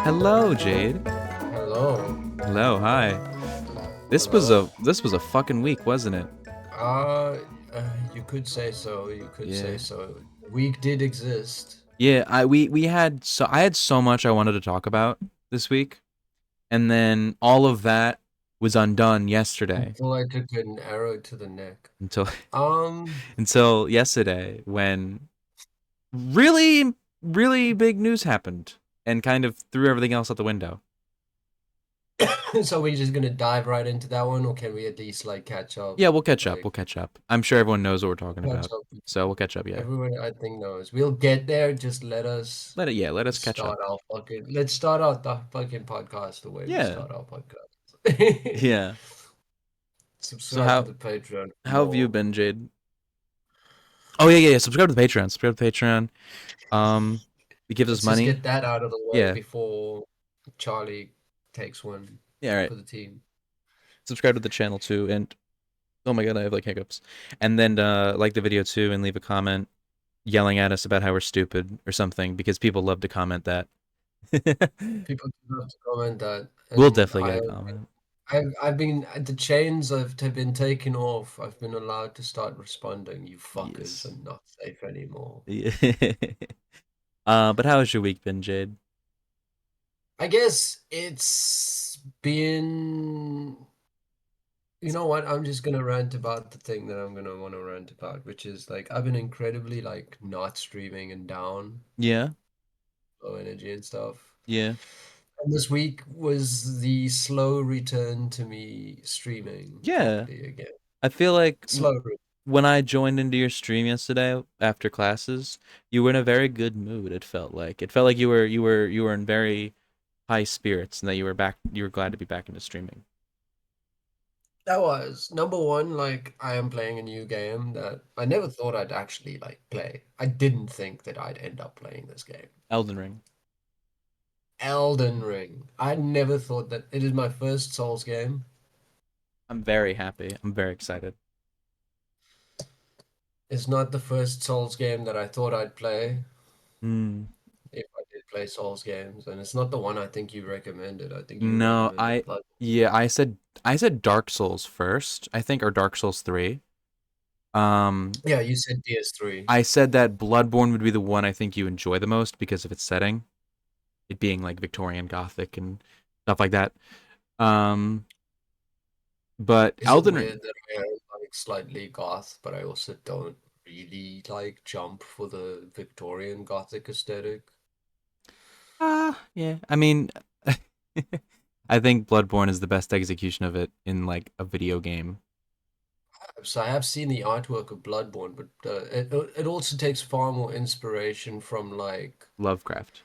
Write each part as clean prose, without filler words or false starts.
Hello, Jade. Hello. Hello, hi. This was Hello. a fucking week, wasn't it? Uh, you could say so. You could say Yeah. so. Week did exist Yeah, we had I had so much I wanted to talk about this week, and then all of that was undone yesterday until I took an arrow to the neck. until Um, until yesterday when really really big news happened and kind of threw everything else out the window. so we're just gonna dive right into that one, or can we at least like catch up? Yeah, we'll catch up. We'll Like catch up. I'm sure everyone knows what we're talking catch about. up. So we'll catch up, yeah. Everyone I think knows. We'll get there. Just Let us catch start up. our fucking. Let's start out the fucking podcast the way we Yeah. start our podcast. Yeah. So Subscribe to how the Patreon for how have you more. been, Jade? Oh yeah. Subscribe to the Patreon. Subscribe to the Patreon. It gives us Let's just money. get that out of the way Yeah. before Charlie takes one Yeah. All right. for the team. Subscribe to the channel too, and oh my god, I have like hiccups. And then like the video too, and leave a comment yelling at us about how we're stupid or something because people love to comment that. People do have to comment that, We'll and definitely get a comment. I've been the chains have been taken off. I've been allowed to start responding. You fuckers Yes. are not safe anymore. Yeah. But how has your week been, Jade? I guess it's been. You know what? I'm just gonna rant about the thing that I'm gonna want to rant about, which is like I've been incredibly like not streaming and down, Yeah. low energy and stuff. Yeah. And this week was the slow return to me streaming Yeah. properly again. I feel like Slow. when I joined into your stream yesterday after classes, you were in a very good mood. It felt like you were in very high spirits and that you were glad to be back into streaming. That was number one. Like I am playing a new game that I never thought I'd actually like play. I didn't think that I'd end up playing this game. Elden Ring. Elden Ring. I never thought that it is my first Souls game. I'm very happy. I'm very excited. It's not the first Souls game that I thought I'd play Mm. if I did play Souls games, and it's not the one I think you recommended. I think you No, recommended Blood. yeah, I said Dark Souls first, I think, or Dark Souls 3. Yeah, you said DS3. I said that Bloodborne would be the one I think you enjoy the most because of its setting, it being like Victorian Gothic and stuff like that. Um, but Is it Elden Ring. weird that I am like slightly goth, but I also don't really like jump for the Victorian Gothic aesthetic? Yeah. I mean, I think Bloodborne is the best execution of it in like a video game. So I have seen the artwork of Bloodborne, but it also takes far more inspiration from like Lovecraft.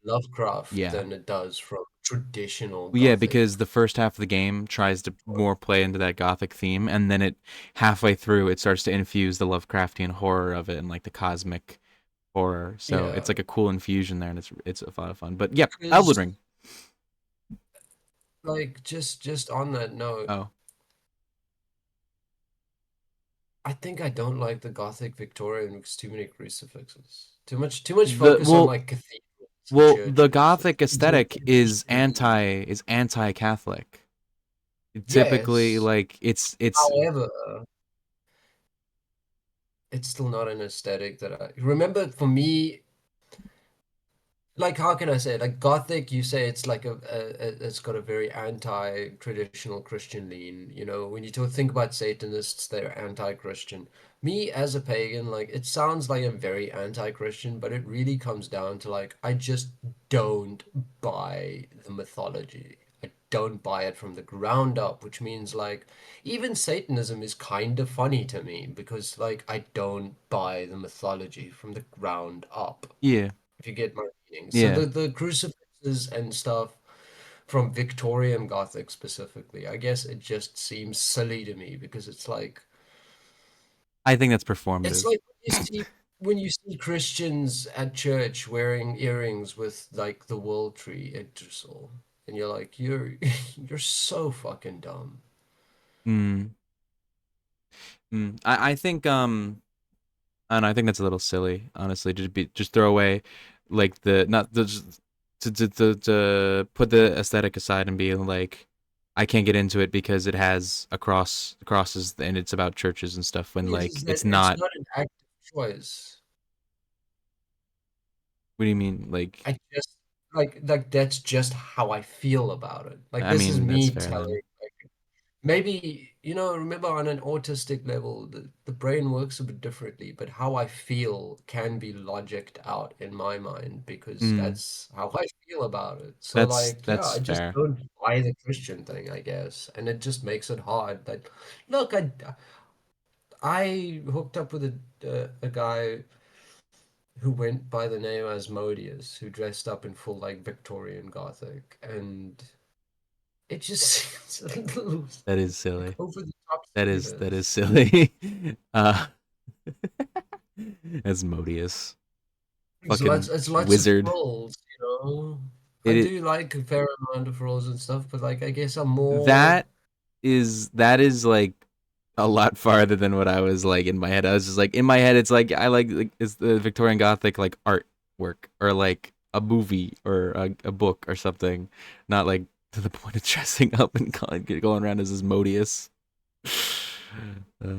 Lovecraft Yeah. than it does from traditional Well, yeah, Gothic. because the first half of the game tries to more play into that gothic theme, and then it halfway through it starts to infuse the Lovecraftian horror of it and like the cosmic horror. So it's Yeah, like a cool infusion there, and it's a lot of fun. But yeah, Elden because Ring. like just on that note, Oh, I think I don't like the Gothic Victorian because too many crucifixes. Too much the focus on well, like cathedrals and the churches. gothic It's like aesthetic is anti-Catholic. Typically, yes. like it's However, it's still not an aesthetic that I remember for me. Like, how can I say it? Like Gothic, you say it's like it's got a very anti-traditional Christian lean. You know, when you think about Satanists, they're anti-Christian. Me as a pagan, like it sounds like I'm very anti-Christian, but it really comes down to like I just don't buy the mythology. I don't buy it from the ground up, which means like even Satanism is kind of funny to me because like I don't buy the mythology from the ground up, yeah, if you get my meaning. So yeah. the crucifixes and stuff from Victorian Gothic specifically, I guess it just seems silly to me because I think that's it's performative. like when you see Christians at church wearing earrings with like the world tree at Dressel, and you're like you're so fucking dumb. Mm, I think and I think that's a little silly, honestly. Just throw away like the not the just to put the aesthetic aside and be like, I can't get into it because it has crosses and it's about churches and stuff. When Is like that it's it's not. not an active choice. What do you mean? I just like that's just how I feel about it. Like I this is mean that's me fair then. telling. Maybe, remember on an autistic level, the brain works a bit differently, but how I feel can be logicked out in my mind because Mm, that's how I feel about it. So, that's like, yeah, that's I just fair. don't buy the Christian thing, I guess. And it just makes it hard. That, look, I hooked up with a guy who went by the name Asmodeus, who dressed up in full, like, Victorian Gothic. And it just seems a little, That is like, silly. over the top That is serious. silly. uh, Asmodeus, fucking It's lots of wizard. roles, you know. I It do like a fair amount of roles and stuff, but like I guess I'm more. that that is like a lot farther than what I was like in my head. I was just like in my head, it's like I like it's the Victorian Gothic like artwork or like a movie or a book or something, not like to the point of dressing up and going around as Asmodeus. uh,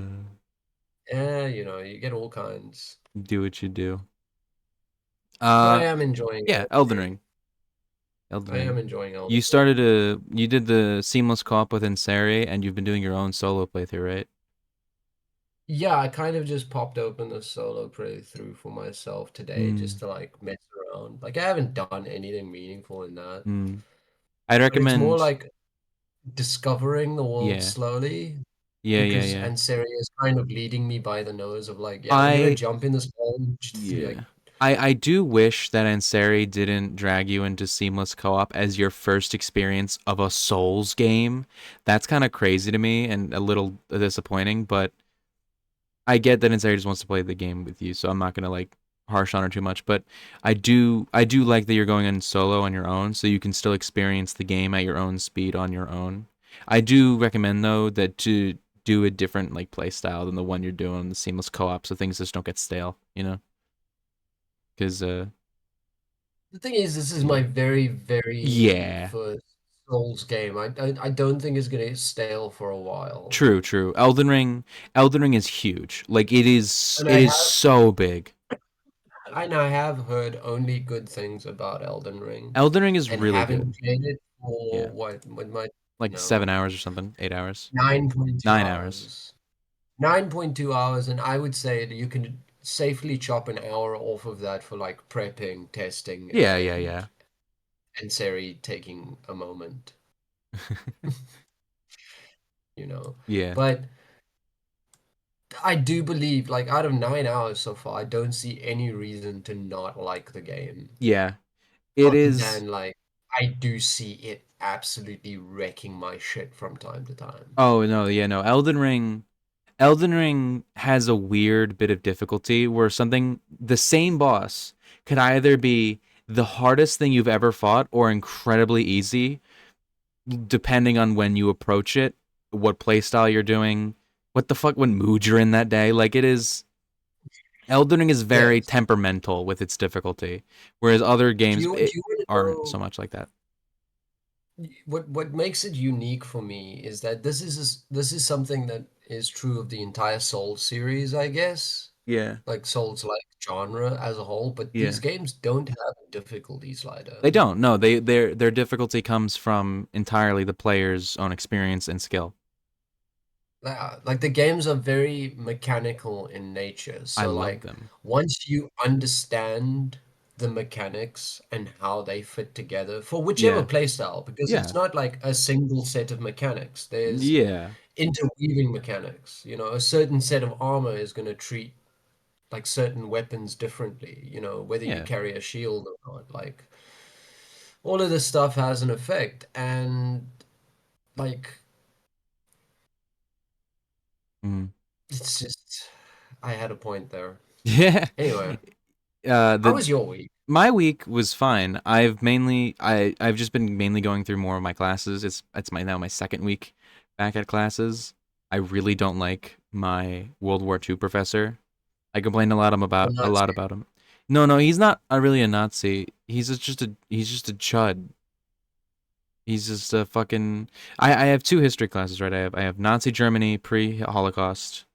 Yeah, you get all kinds. do what you do. But I Uh, am enjoying yeah, Elden Elden Ring. Ring. Elden I am Ring. enjoying Elden You Ring. started you did the seamless co-op with Inseri, and you've been doing your own solo playthrough, right? Yeah, I kind of just popped open the solo playthrough for myself today Mm, just to like mess around. Like I haven't done anything meaningful in that. mm. I'd But it's more recommend. like discovering the world Yeah, slowly yeah, yeah, because yeah. Anseri is kind of leading me by the nose of like, yeah, I'm gonna I jump in this world just to be like, Yeah. I do wish that Anseri didn't drag you into seamless co-op as your first experience of a Souls game. That's kind of crazy to me and a little disappointing, but I get that Anseri just wants to play the game with you, so I'm not gonna like harsh on her too much. But I do like that you're going in solo on your own, so you can still experience the game at your own speed on your own. I do recommend though that to do a different like play style than the one you're doing, the seamless co-op, so things just don't get stale, you know? Because the thing is, this is yeah. my very, very Yeah. first Souls game. I don't think it's gonna get stale for a while. True, true. Elden Ring is huge. Like And it is so big. I have heard only good things about Elden Ring Elden Ring is and really good. haven't played it Yeah. for what my, Like 7 hours or something, 8 hours. 9.2 9 hours. hours. 9.2 hours, and I would say that you can safely chop an hour off of that for like prepping, testing, Yeah, yeah, yeah. and Seri taking a moment, you know. Yeah. But I do believe, like, out of 9 hours so far, I don't see any reason to not like the game. Yeah. It Other is. than, like, I do see it absolutely wrecking my shit from time to time. Oh no, yeah, no. Elden Ring has a weird bit of difficulty where something the same boss could either be the hardest thing you've ever fought or incredibly easy depending on when you approach it, what playstyle you're doing, what mood you're in that day. Like it is Elden Ring is very Yes. temperamental with its difficulty, whereas other games Do you want to aren't so know much like that. what makes it unique for me is that this is something that is true of the entire Souls series, I guess. Yeah. Like Souls like genre as a whole, but these Yeah. games don't have a difficulty slider. They don't. No, their difficulty comes from entirely the player's own experience and skill. Like the games are very mechanical in nature. I So love like them. once you understand the mechanics and how they fit together for whichever Yeah. playstyle, because Yeah. it's not like a single set of mechanics. There's Yeah. interweaving mechanics. A certain set of armor is going to treat like certain weapons differently, whether you Yeah. carry a shield or not. Like all of this stuff has an effect and like Mhm. it's just I had a point there. Yeah. Anyway, how The was your week? My week was fine. I've just been mainly going through more of my classes. It's my second week back at classes. I really don't like my World War II professor. I complained The a lot Nazi. about him. No, no, he's not really a Nazi. He's just a chud. He's just a fucking. I have two history classes, right? I have Nazi Germany pre-Holocaust,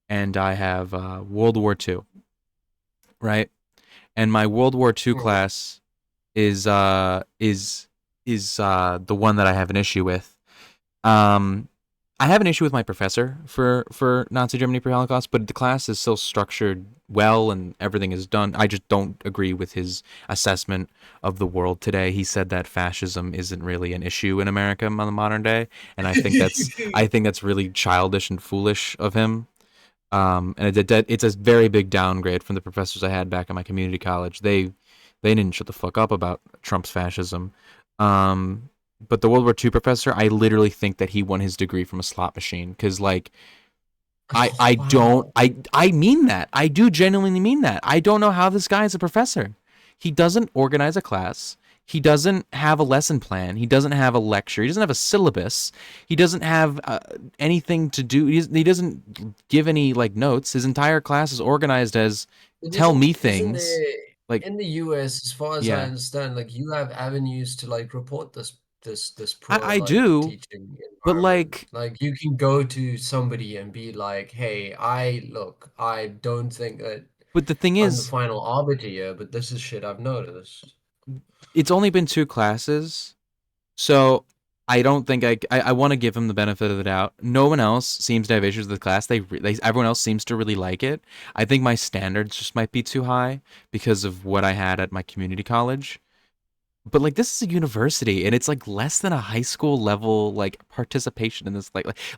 and I have World War II, right? And my World War II Mhm. class is the one that I have an issue with. Um, I have an issue with my professor for Nazi Germany pre-Holocaust, but the class is still structured well and everything is done. I just don't agree with his assessment of the world today. He said that fascism isn't really an issue in America in the modern day, and I think that's really childish and foolish of him. And it's a very big downgrade from the professors I had back in my community college. They didn't shut the fuck up about Trump's fascism. Um, but the World War II professor, I literally think that he won his degree from a slot machine because like Oh, wow. I mean that. I do genuinely mean that. I don't know how this guy is a professor. He doesn't organize a class. He doesn't have a lesson plan. He doesn't have a lecture. He doesn't have a syllabus. He doesn't have anything to do. He doesn't give any like notes. His entire class is organized as But tell me isn't things. there Like in the US, as far as I yeah, understand, like you have avenues to like report this poor I like do, teaching but environment. like, Like you can go to somebody and be like, "Hey, I don't think that but the thing I'm the is, final arbiter here, but this is shit I've noticed." it's only been two classes. So I don't think I want to give him the benefit of the doubt. No one else seems to have issues with the class. Everyone else seems to really like it. I think my standards just might be too high because of what I had at my community college. But like this is a university and it's like less than a high school level like participation in this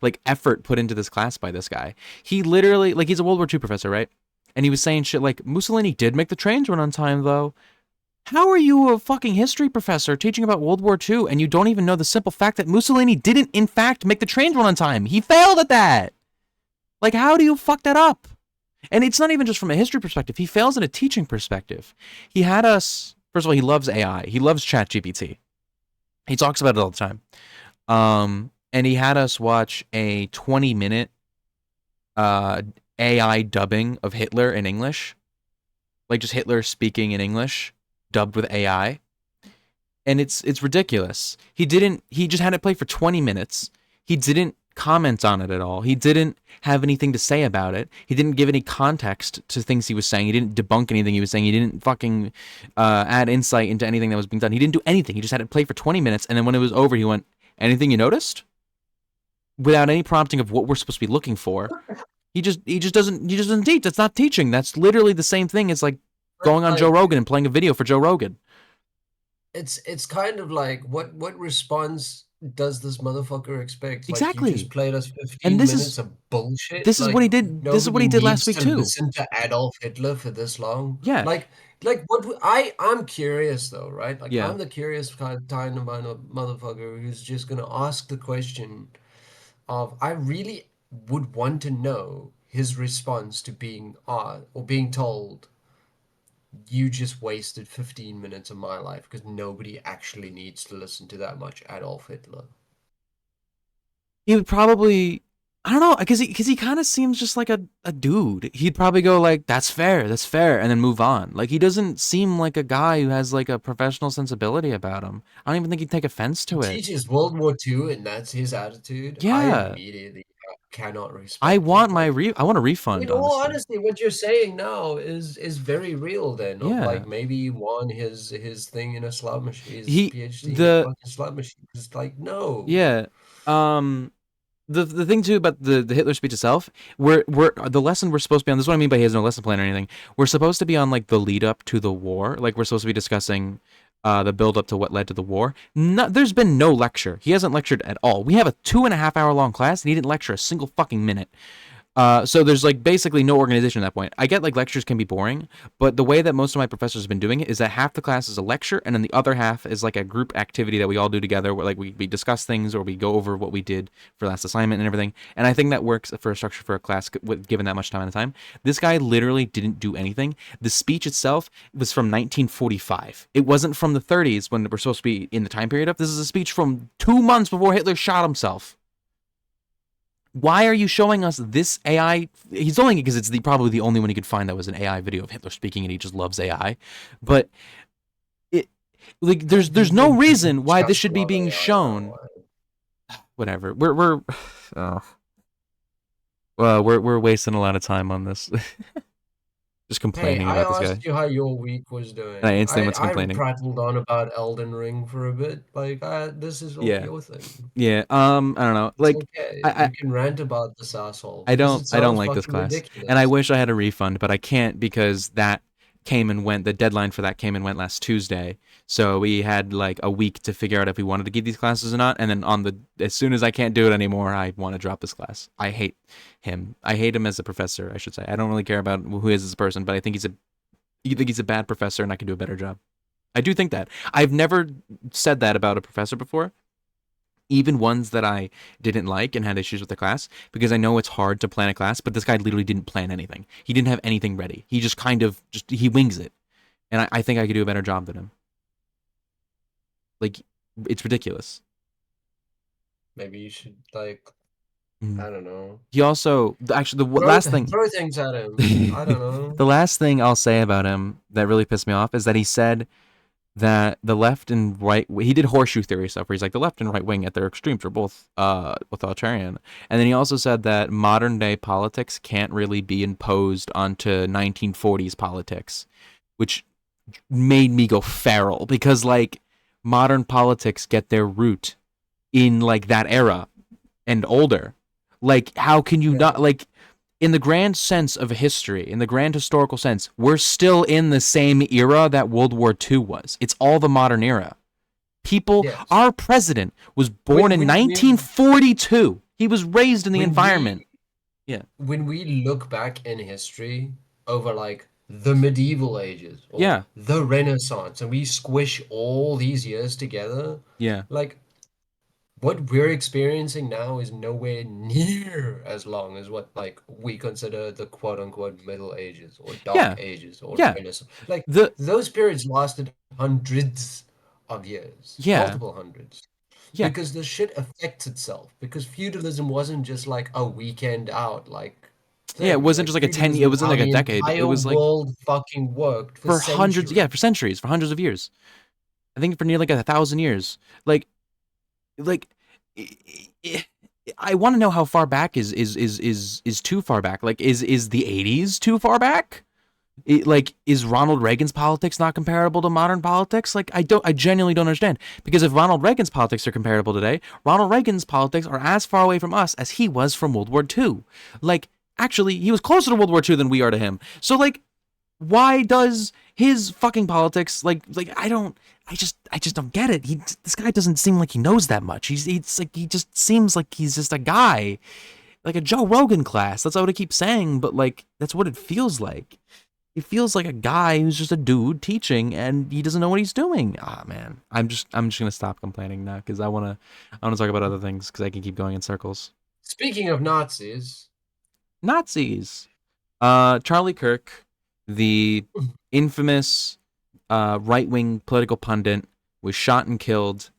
like effort put into this class by this guy. He literally like he's a World War II professor, right? And he was saying shit like Mussolini did make the trains run on time though. How are you a fucking history professor teaching about World War II and you don't even know the simple fact that Mussolini didn't, in fact, make the trains run on time? He failed at that. Like, how do you fuck that up? And it's not even just from a history perspective. He fails in a teaching perspective. He had us. First of all, he loves AI. He loves ChatGPT. He talks about it all the time. And he had us watch a 20-minute uh, AI dubbing of Hitler in English, like just Hitler speaking in English, dubbed with AI, and it's ridiculous. He just had it play for 20 minutes. He didn't comment on it at all. He didn't have anything to say about it. He didn't give any context to things he was saying. He didn't debunk anything he was saying. He didn't fucking add insight into anything that was being done. He didn't do anything. He just had it play for 20 minutes and then when it was over he went, "Anything you noticed?" Without any prompting of what we're supposed to be looking for. He just doesn't teach. That's not teaching. That's literally the same thing as like But going on Joe like Rogan and playing a video for Joe Rogan. it's kind of like what response does this motherfucker expect? Like you just Exactly. played us And 15 minutes of bullshit. this is what Like he did. This is what nobody he did last needs week to too. listen to Adolf Hitler for this long. Yeah, Like what I'm curious though, right? Like yeah. I'm the curious kind of motherfucker who's just gonna ask the question of I really would want to know his response to being or being told you just wasted 15 minutes of my life because nobody actually needs to listen to that much Adolf Hitler. He would probably, I don't know, because he kind of seems just like a dude. He'd probably go like, that's fair," and then move on. Like he doesn't seem like a guy who has like a professional sensibility about him. I don't even think he'd take offense He to it. teaches World War II and that's his attitude. I Yeah, immediately cannot respect it. Like, I want a refund, in all honestly. honesty, what you're saying now is very real then of Yeah, like maybe he won his thing in a slot machine, his he PhD in a the fucking slot machine. It's like, no. yeah. Um, the thing too about the Hitler speech itself, we're the lesson we're supposed to be on. This is what I mean by he has no lesson plan or anything. We're supposed to be on like the lead up to the war. Like we're supposed to be discussing the build up to what led to the war. No, there's been no lecture. He hasn't lectured at all. We have a 2.5 hour long class and he didn't lecture a single fucking minute. So there's like basically no organization at that point. I get like lectures can be boring, but the way that most of my professors have been doing it is that half the class is a lecture and then the other half is like a group activity that we all do together where like we discuss things or we go over what we did for last assignment and everything. And I think that works for a structure for a class given that much time at a time. This guy literally didn't do anything. The speech itself was from 1945. It wasn't from the 30s when we're supposed to be in the time period of. This is a speech from 2 months before Hitler shot himself. why are you showing us this AI? He's only because it's probably the only one he could find that was an AI video of Hitler speaking, and he just loves AI. But it like I there's did no think people reason why this just should be love being AI that shown. way. Whatever. Uh, we're wasting a lot of time on this. Just Hey, complaining I about this guy, asked you how your week was and I doing. instantly went to I complaining. prattled on about Elden Ring for a bit. Like, this is all Yeah, your thing. yeah. I don't know. It's Like, okay. I, You can rant about this asshole I because don't it I don't sounds like this fucking class. And I ridiculous. wish I had a refund, but I can't because that came and went. The deadline for that came and went last Tuesday. So we had like a week to figure out if we wanted to give these classes or not. And then as soon as I can't do it anymore, I want to drop this class. I hate him. I hate him as a professor, I should say. I don't really care about who he is as a person, but I think he's a bad professor and I can do a better job. I do think that. I've never said that about a professor before, even ones that I didn't like and had issues with the class, because I know it's hard to plan a class, but this guy literally didn't plan anything. He didn't have anything ready. He just kind of just he wings it. And I think I could do a better job than him. Like it's ridiculous. Maybe you should like, Mm. I don't know, He also actually the last thing throw things at him. I don't know. the last thing I'll say about him that really pissed me off is that he said that the left and right he did horseshoe theory stuff where he's like the left and right wing at their extremes are both authoritarian, and then he also said that modern day politics can't really be imposed onto 1940s politics, which made me go feral because like modern politics get their root in like that era and older. Like how can you Yeah, not like in the grand sense of history, in the grand historical sense, we're still in the same era that World War II was. It's all the modern era. People, yes. our president was born When in when when 1942. He was raised in the when environment. we Yeah. when we look back in history over like the medieval ages or Yeah. the Renaissance and we squish all these years together, Yeah. like what we're experiencing now is nowhere near as long as what like we consider the quote unquote Middle Ages or Dark Yeah. Ages or Yeah. Renaissance. Like The those periods lasted hundreds of years, yeah. multiple hundreds. Yeah. Because the shit affects itself. Because feudalism wasn't just like a weekend out like Yeah, it thing. wasn't Like just like a 10 it feudalism is wasn't how like a the decade. It entire was like world fucking worked for for hundreds, yeah, for centuries. centuries, for hundreds of years. I think for near like 1,000 years. Like like I want to know how far back is too far back. Like is the 80s too far back? Like is Ronald Reagan's politics not comparable to modern politics? Like I genuinely don't understand, because if Ronald Reagan's politics are comparable today, Ronald Reagan's politics are as far away from us as he was from World War II. Like actually he was closer to World War II than we are to him. So like why does his fucking politics like I just don't get it. This guy doesn't seem like he knows that much. He's like he just seems like he's just a guy, like a Joe Rogan class. That's what I keep saying, but like that's what it feels like. It feels like a guy who's just a dude teaching and he doesn't know what he's doing. Ah man, I'm just gonna stop complaining now because I wanna talk about other things because I can keep going in circles. Speaking of Nazis, Nazis. Charlie Kirk, the infamous right wing political pundit, was shot and killed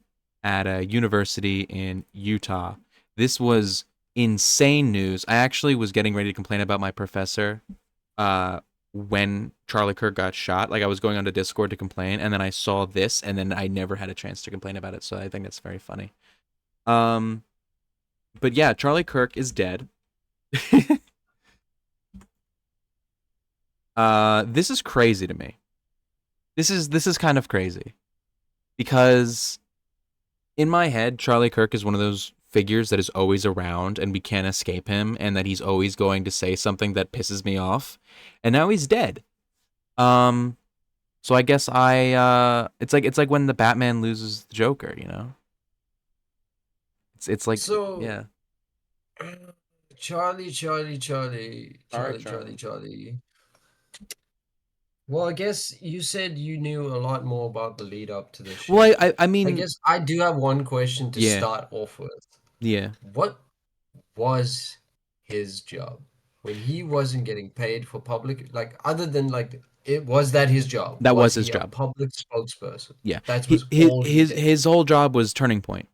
at a university in Utah. This was insane news. I actually was getting ready to complain about my professor when Charlie Kirk got shot. Like I was going onto Discord to complain, and then I saw this, and then I never had a chance to complain about it. So I think that's very funny. Um, but yeah, Charlie Kirk is dead. This is crazy to me. This is kind of crazy because in my head, Charlie Kirk is one of those figures that is always around and we can't escape him, and that he's always going to say something that pisses me off. And now he's dead. Um, so I guess it's like when the Batman loses the Joker, you know? It's like so yeah. Charlie, Charlie, Charlie, All right, Charlie, Charlie, Charlie. Charlie. Well, I guess you said you knew a lot more about the lead up to this Well, shit. I I mean, guess I do have one question to yeah, start off with. yeah. What was his job when he wasn't getting paid for public, like other than like it was that his job? That was Was his he a job. public spokesperson? Yeah. That was all he did. His whole job was Turning Point.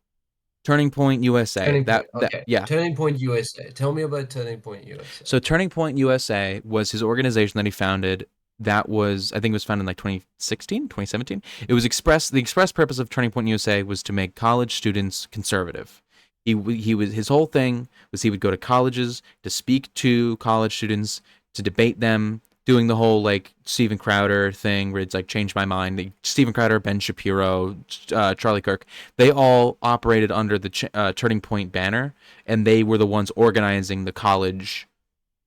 Turning Point USA. Turning Point. That Okay. yeah. Turning Point USA. Tell me about Turning Point USA. So Turning Point USA was his organization that he founded. That was, I think it was founded in like 2016, 2017. It was the express purpose of Turning Point USA was to make college students conservative. He was, his whole thing was he would go to colleges to speak to college students, to debate them, doing the whole like Steven Crowder thing where it's like change my mind. Steven Crowder, Ben Shapiro, Charlie Kirk, they all operated under the Turning Point banner, and they were the ones organizing the college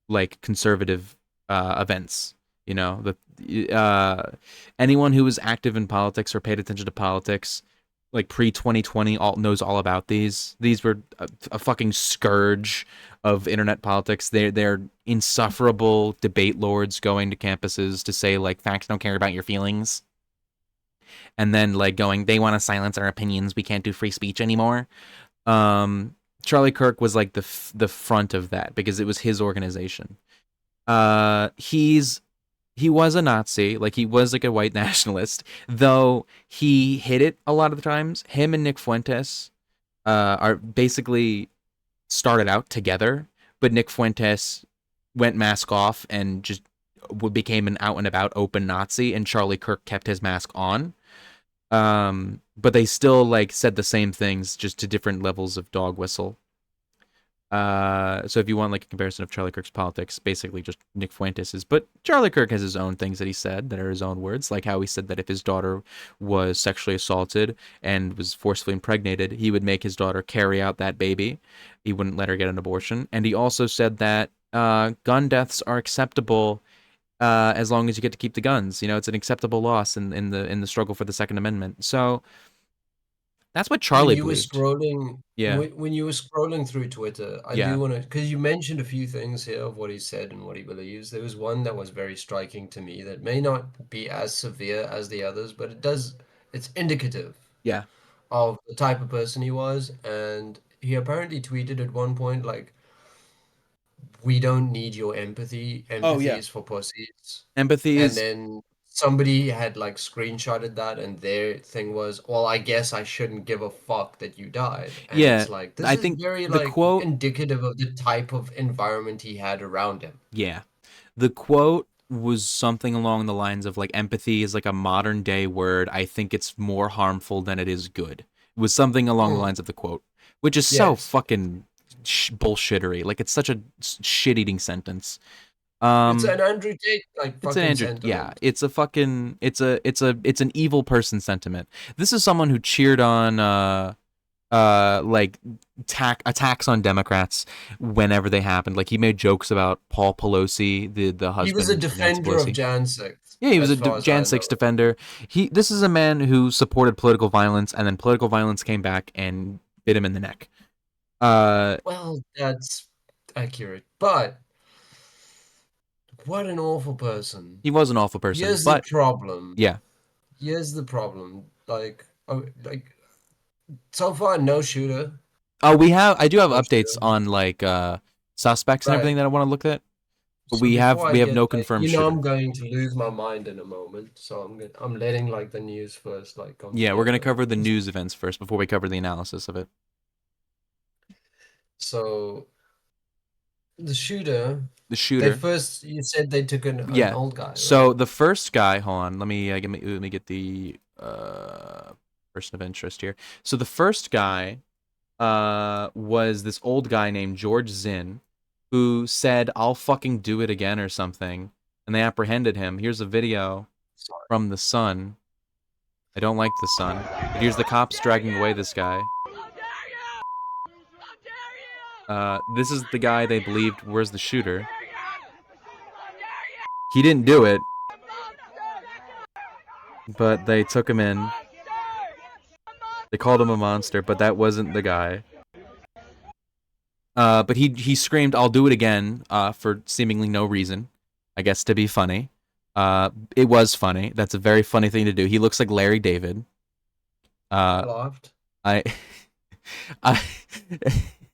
like conservative events. You know, anyone who was active in politics or paid attention to politics, like pre 2020, all knows all about these. These were a fucking scourge of internet politics. They're insufferable debate lords going to campuses to say like facts don't care about your feelings, and then like going they want to silence our opinions. We can't do free speech anymore. Charlie Kirk was like the front of that because it was his organization. He was a Nazi, like he was like a white nationalist, though he hid it a lot of the times. Him and Nick Fuentes are basically started out together, but Nick Fuentes went mask off and just became an out and about open Nazi, and Charlie Kirk kept his mask on. But they still like said the same things, just to different levels of dog whistle. So if you want like a comparison of Charlie Kirk's politics, basically just Nick Fuentes's. But Charlie Kirk has his own things that he said that are his own words, like how he said that if his daughter was sexually assaulted and was forcefully impregnated, he would make his daughter carry out that baby. He wouldn't let her get an abortion. And he also said that gun deaths are acceptable as long as you get to keep the guns. You know, it's an acceptable loss in the struggle for the Second Amendment. So that's what When Charlie you were believed. scrolling, Yeah. when you were scrolling through Twitter, I Yeah. do want to, because you mentioned a few things here of what he said and what he believes. There was one that was very striking to me that may not be as severe as the others, but it's indicative Yeah. of the type of person he was. And he apparently tweeted at one point, like, we don't need your empathy. Oh Empathy yeah. is for pussies. Empathy And is then somebody had like screenshotted that, and their thing was, well, I guess I shouldn't give a fuck that you died. And yeah. it's like, this I is think very the like quote indicative of the type of environment he had around him. yeah. The quote was something along the lines of like empathy is like a modern day word. I think it's more harmful than it is good. It was something along the Mm, lines of the quote, which is so yes. fucking bullshittery. Like it's such a shit eating sentence. It's Um an Andrew Tate like it's an fucking Andrew yeah, sentiment. it's a fucking it's an evil person sentiment. This is someone who cheered on like attacks on Democrats whenever they happened. Like he made jokes about Paul Pelosi, the He was a husband of Nancy defender of Pelosi. Jan 6, Yeah, he was as a far as I Jan 6 know. defender. This is a man who supported political violence, and then political violence came back and bit him in the neck. Uh, Well, that's accurate. But what an awful person. he was an awful person, Here's the but problem. yeah. Here's the problem. Like so far, no shooter. Oh, I do have No updates shooter. on like suspects and Right. everything that I want to look at, but So before I we have get no like, confirmed shooter. I'm going to lose my mind in a moment. So I'm letting like the news first like come Yeah, we're gonna together. cover the news events first before we cover the analysis of it. So the shooter, The they shooter. first you said they took an Yeah. old guy, right? So the first guy, hold on, let me get the person of interest here. So the first guy was this old guy named George Zinn who said I'll fucking do it again or something, and they apprehended him. Here's a video Sorry. from the Sun. I don't like the Sun, but here's the cops dragging away this guy. This is the guy they believed was the shooter. He didn't do it, but they took him in. They called him a monster, but that wasn't the guy. But he screamed, "I'll do it again," for seemingly no reason. I guess to be funny. It was funny. That's a very funny thing to do. He looks like Larry David. I Uh, laughed. I, I,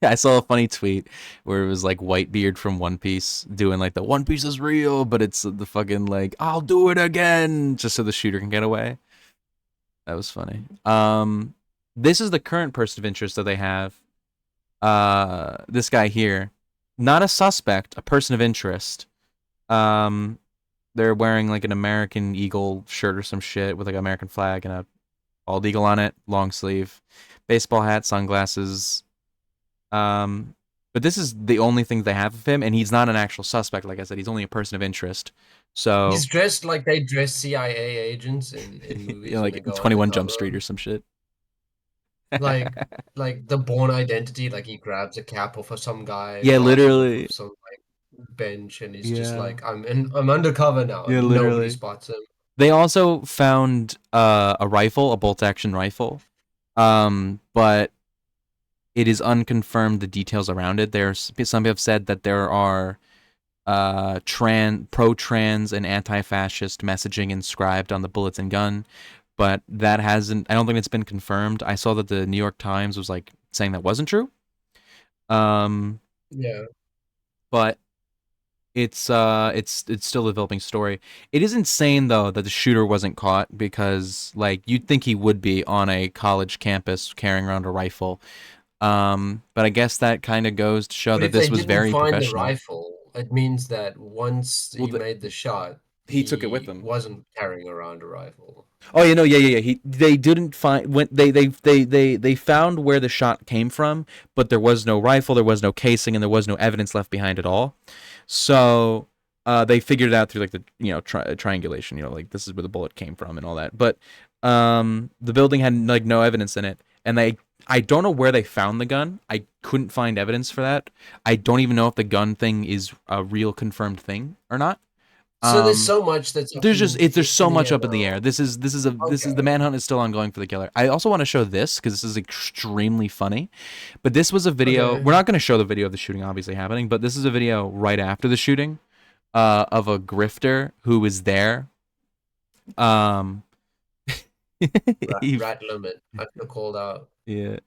I saw a funny tweet where it was like Whitebeard from One Piece doing like the One Piece is real, but it's the fucking like I'll do it again just so the shooter can get away. That was funny. This is the current person of interest that they have. This guy here, not a suspect, a person of interest. Um, they're wearing like an American Eagle shirt or some shit with like an American flag and a bald eagle on it, long sleeve, baseball hat, sunglasses. Um, but this is the only thing they have of him, and he's not an actual suspect. Like I said, he's only a person of interest. So He's dressed like they dress CIA agents in you know, movies when like they go 21 Jump Street undercover. or some shit. Like like the Born Identity, like he grabs a cap off of some guy, Yeah, flashes off literally. of some like bench, and he's just Yeah. like, I'm undercover now, Yeah, and nobody literally. spots him. They also found a rifle, a bolt action rifle. But it is unconfirmed the details around it. There's some have said that there are pro-trans and anti-fascist messaging inscribed on the bullets and gun, but that hasn't. I don't think it's been confirmed. I saw that the New York Times was like saying that wasn't true. Um, Yeah. but it's still a developing story. It is insane though that the shooter wasn't caught because like you'd think he would be on a college campus carrying around a rifle. But I guess that kind of goes to show But that if they this was didn't very find the professional. rifle, it means that once Well, he made the shot, he took it with he him. wasn't carrying around a rifle. Oh, yeah. They didn't find when they found where the shot came from, but there was no rifle, there was no casing, and there was no evidence left behind at all. So they figured it out through like the triangulation. Like this is where the bullet came from and all that. But the building had like no evidence in it, and I don't know where they found the gun. I couldn't find evidence for that. I don't even know if the gun thing is a real confirmed thing or not. So there's Um, so much that's up there's so in the much air up in the now. air. This is the Okay. manhunt is still ongoing for the killer. I also want to show this because this is extremely funny. But this was a video. Okay. We're not going to show the video of the shooting obviously happening, but this is a video right after the shooting, of a grifter who was there. Um, he, Rat limit. I feel called out. yeah.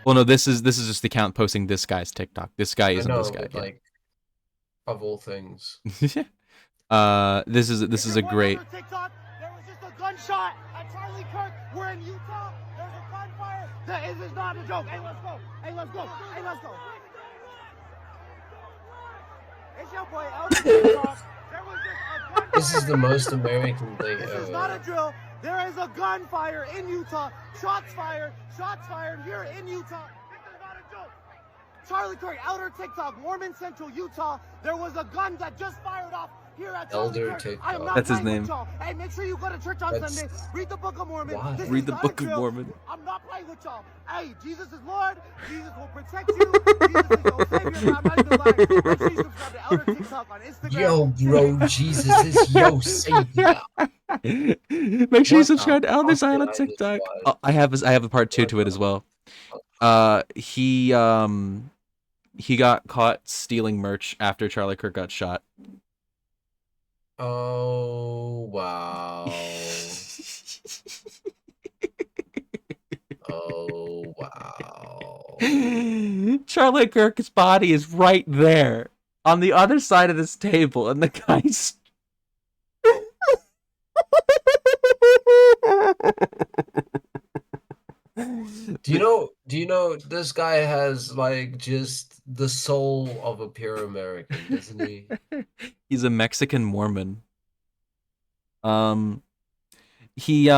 Well, no, this is just the account posting this guy's TikTok. This guy I isn't this know, guy. but like of all things. Yeah. This is a great. TikTok, there was just a gunshot at Charlie Kirk. We're in Utah. There's a gunfire. This is not a joke. Hey, let's go. Hey, let's go. Hey, let's go. It's your boy Elvis TikTok. There was just a gunfire. This is the most American thing This ever. is not a drill. There is a gunfire in Utah. Shots fired here in Utah. This is not a joke. Charlie Kirk, Elder TikTok, Mormon Central, Utah. There was a gun that just fired off here at Charlie Elder Kirk. TikTok. I am not That's his playing with name. y'all. Hey, make sure you go to church on That's Sunday. Read the Book of Mormon. why. This Read is the not Book a of drill. Mormon. I'm not playing with y'all. Hey, Jesus is Lord. Jesus will protect you. Jesus is your savior. I'm not even lying. Make sure you subscribe to Elder TikTok on Instagram. Yo, bro, Jesus is yo savior. Make sure you What subscribe the to Elvis fuck did on I just TikTok. watch? I have a part two What to it as the well. fuck? He got caught stealing merch after Charlie Kirk got shot. Oh wow. Oh wow. Charlie Kirk's body is right there on the other side of this table, and the guy's. Do you know this guy has like just the soul of a pure American, doesn't he? He's a Mexican Mormon. Um, he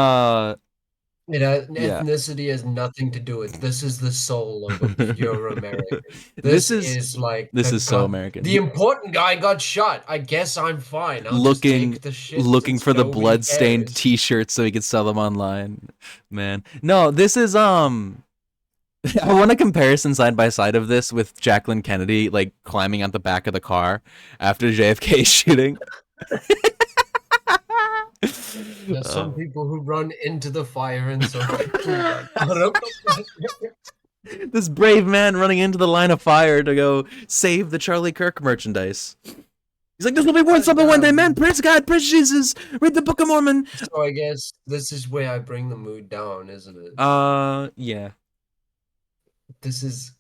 It has, yeah. ethnicity has nothing to do with it. This is the soul of a pure American. This This is is like this is so American. the important guy got shot. I guess I'm fine. I'll just looking take the shit looking since for the nobody blood-stained cares. T-shirts so he could sell them online. Man, no, this is I want a comparison side by side of this with Jacqueline Kennedy like climbing out the back of the car after JFK shooting. There's some people who run into the fire and some people run out of the fire. This brave man running into the line of fire to go save the Charlie Kirk merchandise. He's like, this will be worth something one day, man. Praise God, praise Jesus. Read the Book of Mormon. So I guess this is where I bring the mood down, isn't it? Yeah. This is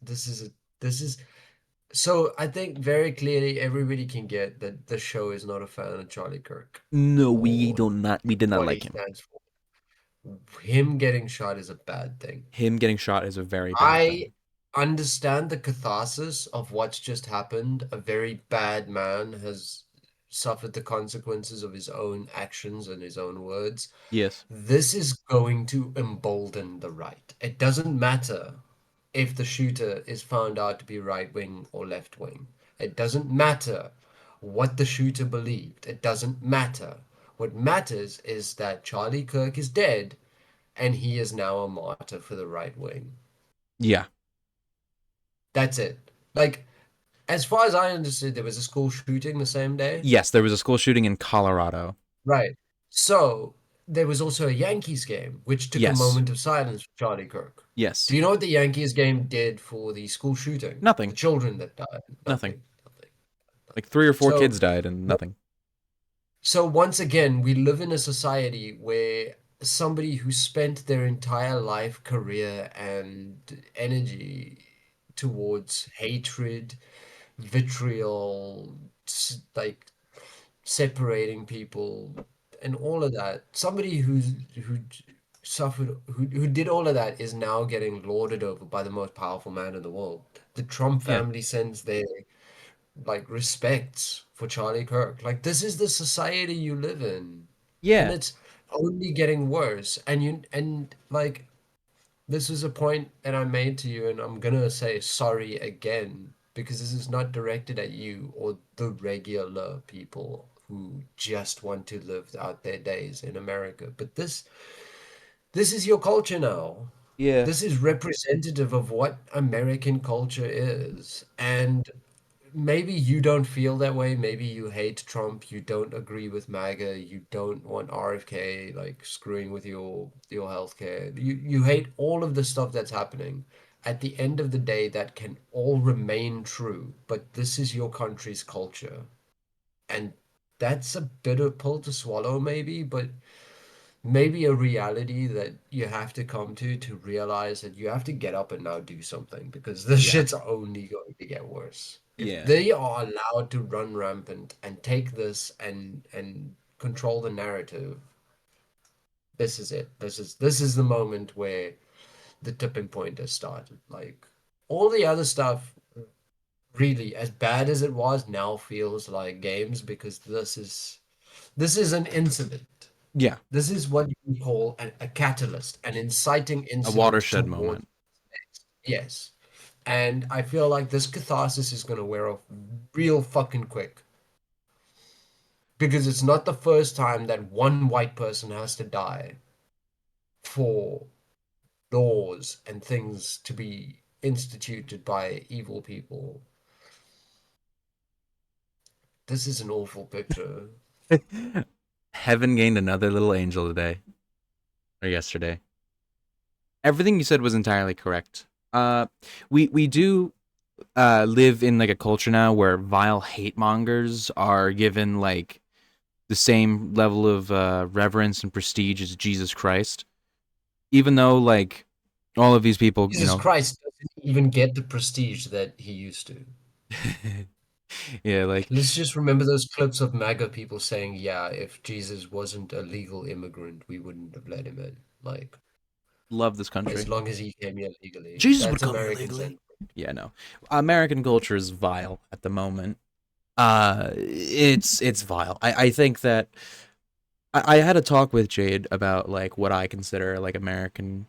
so I think very clearly everybody can get that the show is not a fan of Charlie Kirk No, we or did not what he like him. stands for. him getting shot is a bad thing. Him getting shot is a very bad I thing. understand the catharsis of what's just happened. A very bad man has suffered the consequences of his own actions and his own words. Yes. This is going to embolden the right. It doesn't matter if the shooter is found out to be right wing or left wing. It doesn't matter what the shooter believed. It doesn't matter. What matters is that Charlie Kirk is dead and he is now a martyr for the right wing. Yeah. That's it. Like, as far as I understood, there was a school shooting the same day. Yes, there was a school shooting in Colorado. Right. So there was also a Yankees game, which took a Yes. moment of silence for Charlie Kirk. Yes. Do you know what the Yankees game did for the school shooting? The Nothing. children that died? Nothing. Nothing. Nothing. Like 3 or 4 So, kids died and nothing. so once again, we live in a society where somebody who spent their entire life, career, and energy towards hatred, vitriol, like separating people and all of that. Somebody who suffered who did all of that is now getting lorded over by the most powerful man in the world. The Trump Yeah. family sends their like respects for Charlie Kirk. Like this is the society you live in. And Yeah. it's only getting worse. And like this is a point that I made to you, and I'm gonna say sorry again because this is not directed at you or the regular people who just want to live out their days in America. But this is your culture now. Yeah. This is representative of what American culture is. And maybe you don't feel that way. Maybe you hate Trump. You don't agree with MAGA. You don't want RFK like screwing with your healthcare. You hate all of the stuff that's happening. At the end of the day, that can all remain true. But this is your country's culture, and that's a bitter pill to swallow, maybe. But maybe a reality that you have to come to realize that you have to get up and now do something because this Yeah. shit's only going to get worse. If Yeah. they are allowed to run rampant and take this and control the narrative, this is it. This is the moment where the tipping point has started. Like all the other stuff, really, as bad as it was, now feels like games because this is an incident. Yeah. This is what you call a catalyst, an inciting A incident watershed towards moment. next. Yes. And I feel like this catharsis is going to wear off real fucking quick. Because it's not the first time that one white person has to die for laws and things to be instituted by evil people. This is an awful picture. Heaven gained another little angel today or yesterday. Everything you said was entirely correct. We do live in like a culture now where vile hate mongers are given like the same level of reverence and prestige as Jesus Christ, even though like all of these people, Jesus Christ doesn't even get the prestige that he used to. yeah, like Let's just remember those clips of MAGA people saying, yeah, if Jesus wasn't a legal immigrant, we wouldn't have let him in. Like, love this as country. long as he came here legally. Jesus would That's come here American legally. central. Yeah, no. American culture is vile at the moment. It's vile. I think that I had a talk with Jade about like what I consider like American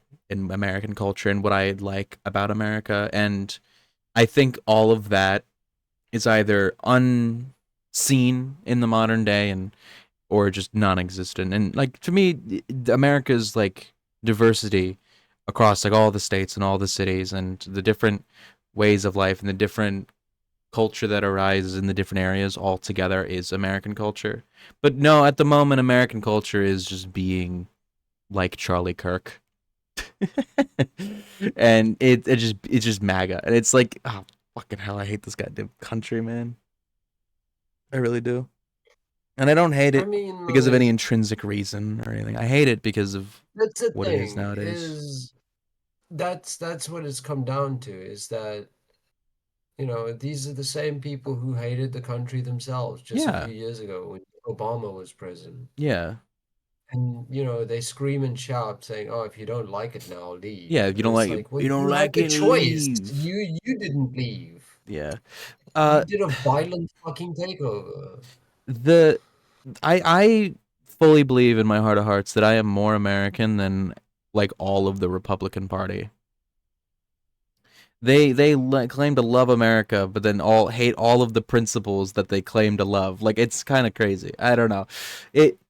culture and what I like about America, and I think all of that is either unseen in the modern day and or just non-existent. And like to me, America's like diversity across like all the states and all the cities and the different ways of life and the different culture that arises in the different areas all together is American culture. But no, at the moment, American culture is just being like Charlie Kirk, and it's just MAGA, and it's like, oh fucking hell, I hate this goddamn country, man. I really do, and I don't hate I it mean, because of any like, intrinsic reason or anything. I hate it because of that's the what it is thing, nowadays. is that's what it's come down to, is that, these are the same people who hated the country themselves just a Yeah, few years ago when Obama was president. yeah, And they scream and shout saying, "Oh, if you don't like it now, Yeah, leave." if you And don't it's like it, like, well, you don't you had like the it, choice. leave. You didn't leave. Yeah. You Uh, did a violent fucking takeover. the I fully believe in my heart of hearts that I am more American than like all of the Republican Party. They claim to love America, but then all hate all of the principles that they claim to love. Like it's kind of crazy. I don't know.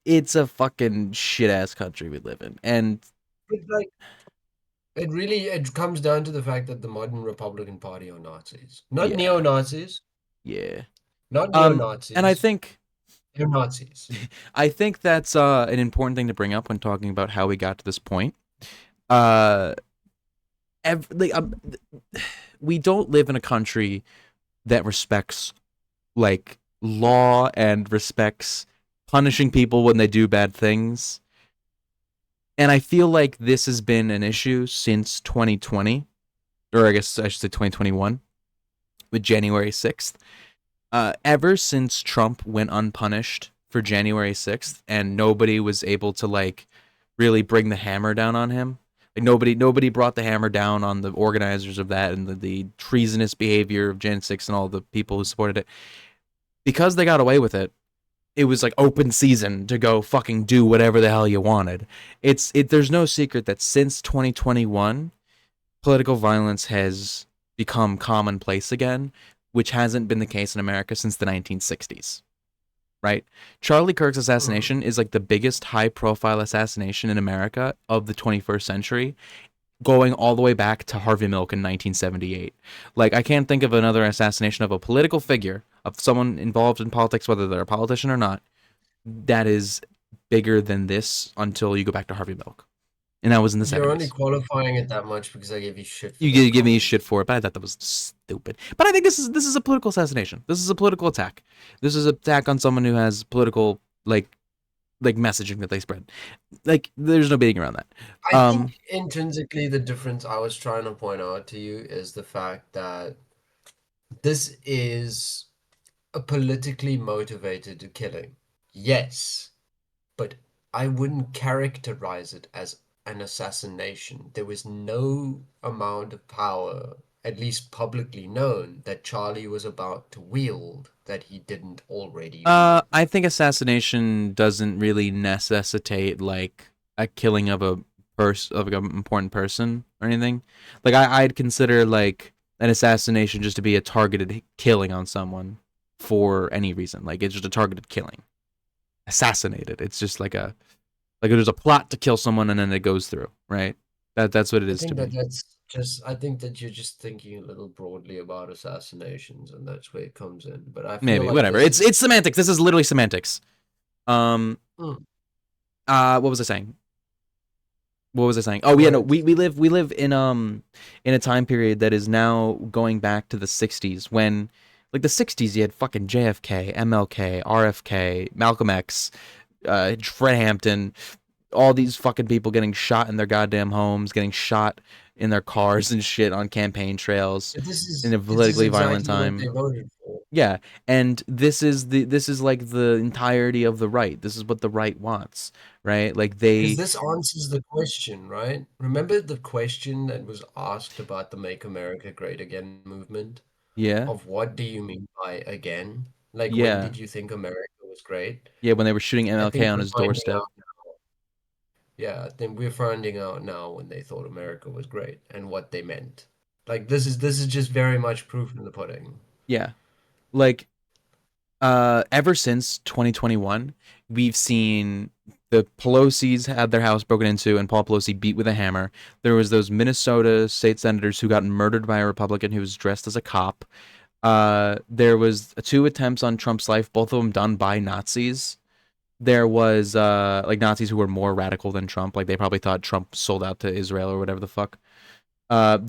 It's a fucking shit ass country we live in, and But like, it comes down to the fact that the modern Republican Party are Nazis, not yeah, neo-Nazis, yeah. not And neo-Nazis. They're Nazis. I think that's an important thing to bring up when talking about how we got to this point. Uh, like, we don't live in a country that respects like law and respects punishing people when they do bad things. And I feel like this has been an issue since 2020, or I guess I should say 2021, with January 6th. Ever since Trump went unpunished for January 6th and nobody was able to like really bring the hammer down on him. Like nobody brought the hammer down on the organizers of that and the treasonous behavior of Jan 6 and all the people who supported it. Because they got away with it, it was like open season to go fucking do whatever the hell you wanted. There's no secret that since 2021, political violence has become commonplace again, which hasn't been the case in America since the 1960s. Right? Charlie Kirk's Mm. assassination is like the biggest high profile assassination in America of the 21st century, going all the way back to Harvey Milk in 1978. Like, I can't think of another assassination of a political figure, of someone involved in politics, whether they're a politician or not, that is bigger than this until you go back to Harvey Milk. And that was in the You're only 70s. qualifying it that much because I gave you shit for You that give me comment. shit for it, but I thought that was stupid. But I think this is a political assassination. This is a political attack. This is an attack on someone who has political like messaging that they spread. Like there's no beating around that. I think Um intrinsically the difference I was trying to point out to you is the fact that this is a politically motivated killing. Yes, but I wouldn't characterize it as an assassination. There was no amount of power, at least publicly known, that Charlie was about to wield that he didn't already wield. I think assassination doesn't really necessitate like a killing of a of an important person or anything. Like I'd consider like an assassination just to be a targeted killing on someone for any reason. Like it's just a targeted killing. Assassinated. It's just like there's a plot to kill someone and then it goes through, right? That's what it I is to think that me. that's just, I think that you're just thinking a little broadly about assassinations, and that's where it comes in. But I feel Maybe like whatever. this is, It's semantics. This is literally semantics. Um. mm, What was I saying? What was I saying? Oh yeah, no. what? We live in a time period that is now going back to the '60s when, like the '60s, you had fucking JFK, MLK, RFK, Malcolm X, Fred Hampton, all these fucking people getting shot in their goddamn homes, getting shot in their cars and shit on campaign trails But in a this is politically violent exactly what they time. voted for. Yeah, and this is like the entirety of the right. This is what the right wants, right? Like Because they this answers the question, right? Remember the question that was asked about the Make America Great Again movement? yeah, Of what do you mean by again? Like, when yeah, did you think America was great? yeah. When they were shooting I MLK think on we're his finding doorstep. out. Yeah, I think we're finding out now when they thought America was great and what they meant. Like, this is just very much proof in the pudding. Yeah, like ever since 2021, we've seen the Pelosi's had their house broken into and Paul Pelosi beat with a hammer. There was those Minnesota state senators who got murdered by a Republican who was dressed as a cop. There was two attempts on Trump's life, both of them done by Nazis. There was like Nazis who were more radical than Trump, like they probably thought Trump sold out to Israel or whatever the fuck.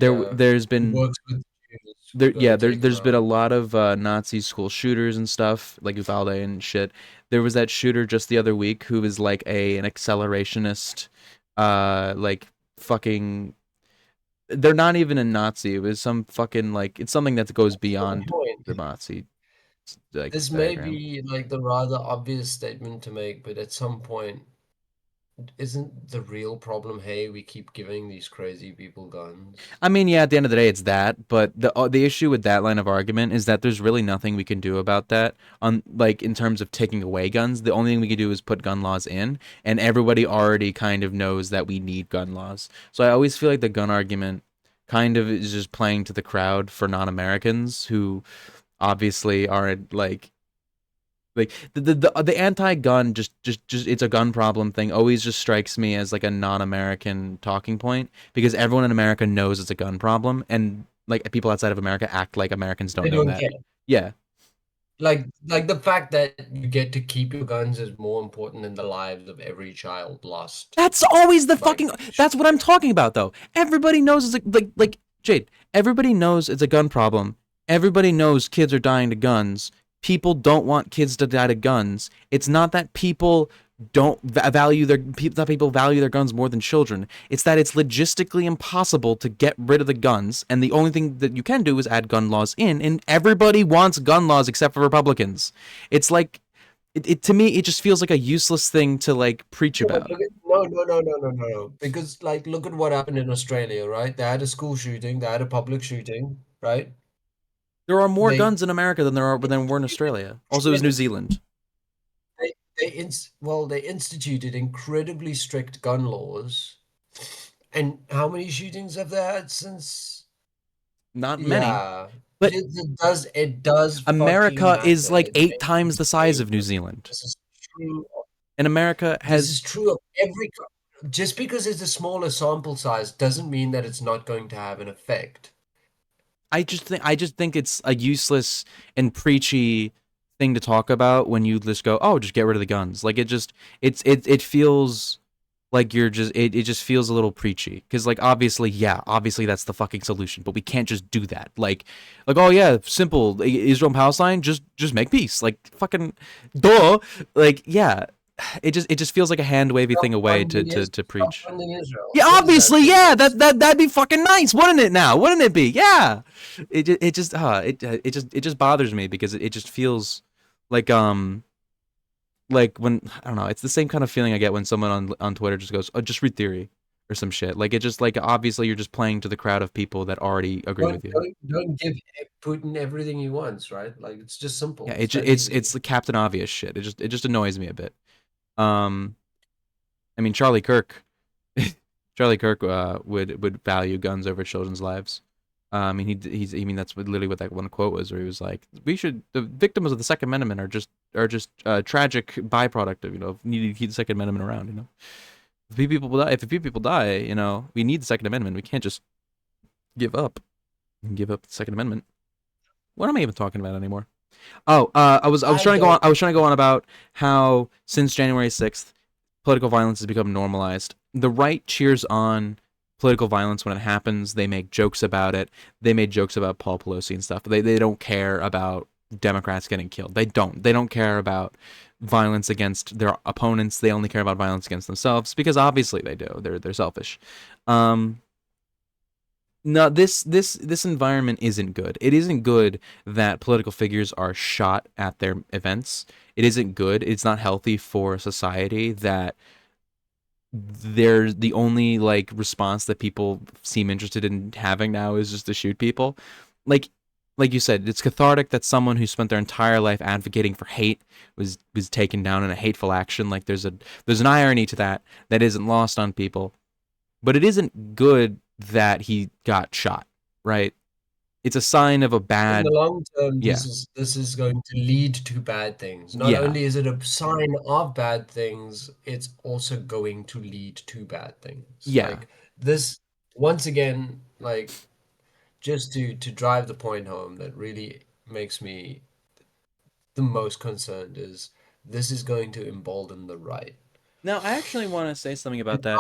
Yeah, There's who been works with Jews, we're gonna take him there's been out. a lot of Nazi school shooters and stuff like Uvalde and shit. There was that shooter just the other week who was like an accelerationist, like fucking. They're not even a Nazi. It was some fucking like it's something that goes At some beyond point, the Nazi like this may diagram. be like the rather obvious statement to make, but at some point, isn't the real problem, hey, we keep giving these crazy people guns? I mean, yeah, at the end of the day, it's that. But the issue with that line of argument is that there's really nothing we can do about that. On like in terms of taking away guns, the only thing we can do is put gun laws in, and everybody already kind of knows that we need gun laws. So I always feel like the gun argument kind of is just playing to the crowd for non-Americans who obviously aren't like the anti-gun just it's a gun problem thing always just strikes me as like a non-American talking point because everyone in America knows it's a gun problem and like people outside of America act like Americans They don't know don't that. care. Yeah. Like the fact that you get to keep your guns is more important than the lives of every child lost That's always the by fucking gun that's what I'm shooting. talking about though. Everybody knows it's like Jade, everybody knows it's a gun problem. Everybody knows kids are dying to guns. People don't want kids to die to guns. It's not that people don't value that people value their guns more than children. It's that it's logistically impossible to get rid of the guns, and the only thing that you can do is add gun laws in, and everybody wants gun laws except for Republicans. It's like it to me it just feels like a useless thing to like preach No, but about. look at no. Because like look at what happened in Australia, right? They had a school shooting, they had a public shooting, right? There are more They guns in America than were in instituted Australia. Also, it was New Zealand. they instituted incredibly strict gun laws. And how many shootings have they had since? Not many, Yeah. but It does fucking America matter. is like It 8 times makes the a size of New difference. Zealand, This is true. and America This has. is true of just because it's a smaller sample size doesn't mean that it's not going to have an effect. I just think it's a useless and preachy thing to talk about when you just go, oh, just get rid of the guns. Like it feels like it just feels a little preachy because like obviously that's the fucking solution, but we can't just do that. Like oh yeah, simple Israel and Palestine, just make peace. Like fucking duh. Like yeah, it just feels like a hand wavy thing away to Stop preach. funding Israel. Yeah, What is that obviously, for yeah. you? That'd be fucking nice, wouldn't it? Now, wouldn't it be? Yeah. It just bothers me because it just feels like like when I don't know. It's the same kind of feeling I get when someone on Twitter just goes, "Oh, just read theory" or some shit. Like it just like obviously you're just playing to the crowd of people that already agree with you. Don't give Putin everything he wants, right? Like it's just Yeah, simple. it It's just, that it's easy. the Captain Obvious shit. It just annoys me a bit. Um, I mean Charlie Kirk. Charlie Kirk would value guns over children's lives. I mean, I mean, that's literally what that one quote was, where he was like, "We should the victims of the Second Amendment are just a tragic byproduct of needing to keep the Second Amendment around. If a few people die, we need the Second Amendment. We can't just give up and give up the Second Amendment. What am I even talking about anymore? Oh, I was I trying to go on. don't. I was trying to go on about how since January 6th, political violence has become normalized. The right cheers on political violence when it happens. They make jokes about it. They made jokes about Paul Pelosi and stuff. They don't care about Democrats getting killed. They don't. They don't care about violence against their opponents. They only care about violence against themselves because obviously they do. They're selfish. Um, no, this environment isn't good. It isn't good that political figures are shot at their events. It isn't good. It's not healthy for society that they're the only like response that people seem interested in having now is just to shoot people. Like like you said, it's cathartic that someone who spent their entire life advocating for hate was taken down in a hateful action. Like there's an irony to that isn't lost on people. But it isn't good that he got shot, right? It's a sign of a In the bad. long term, Yeah. this is going to lead to bad things. Not Yeah. only is it a sign of bad things, it's also going to lead to bad things. Yeah. Like this, once again, like just to drive the point home that really makes me the most concerned is this is going to embolden the right. Now, I actually want to say something about And that.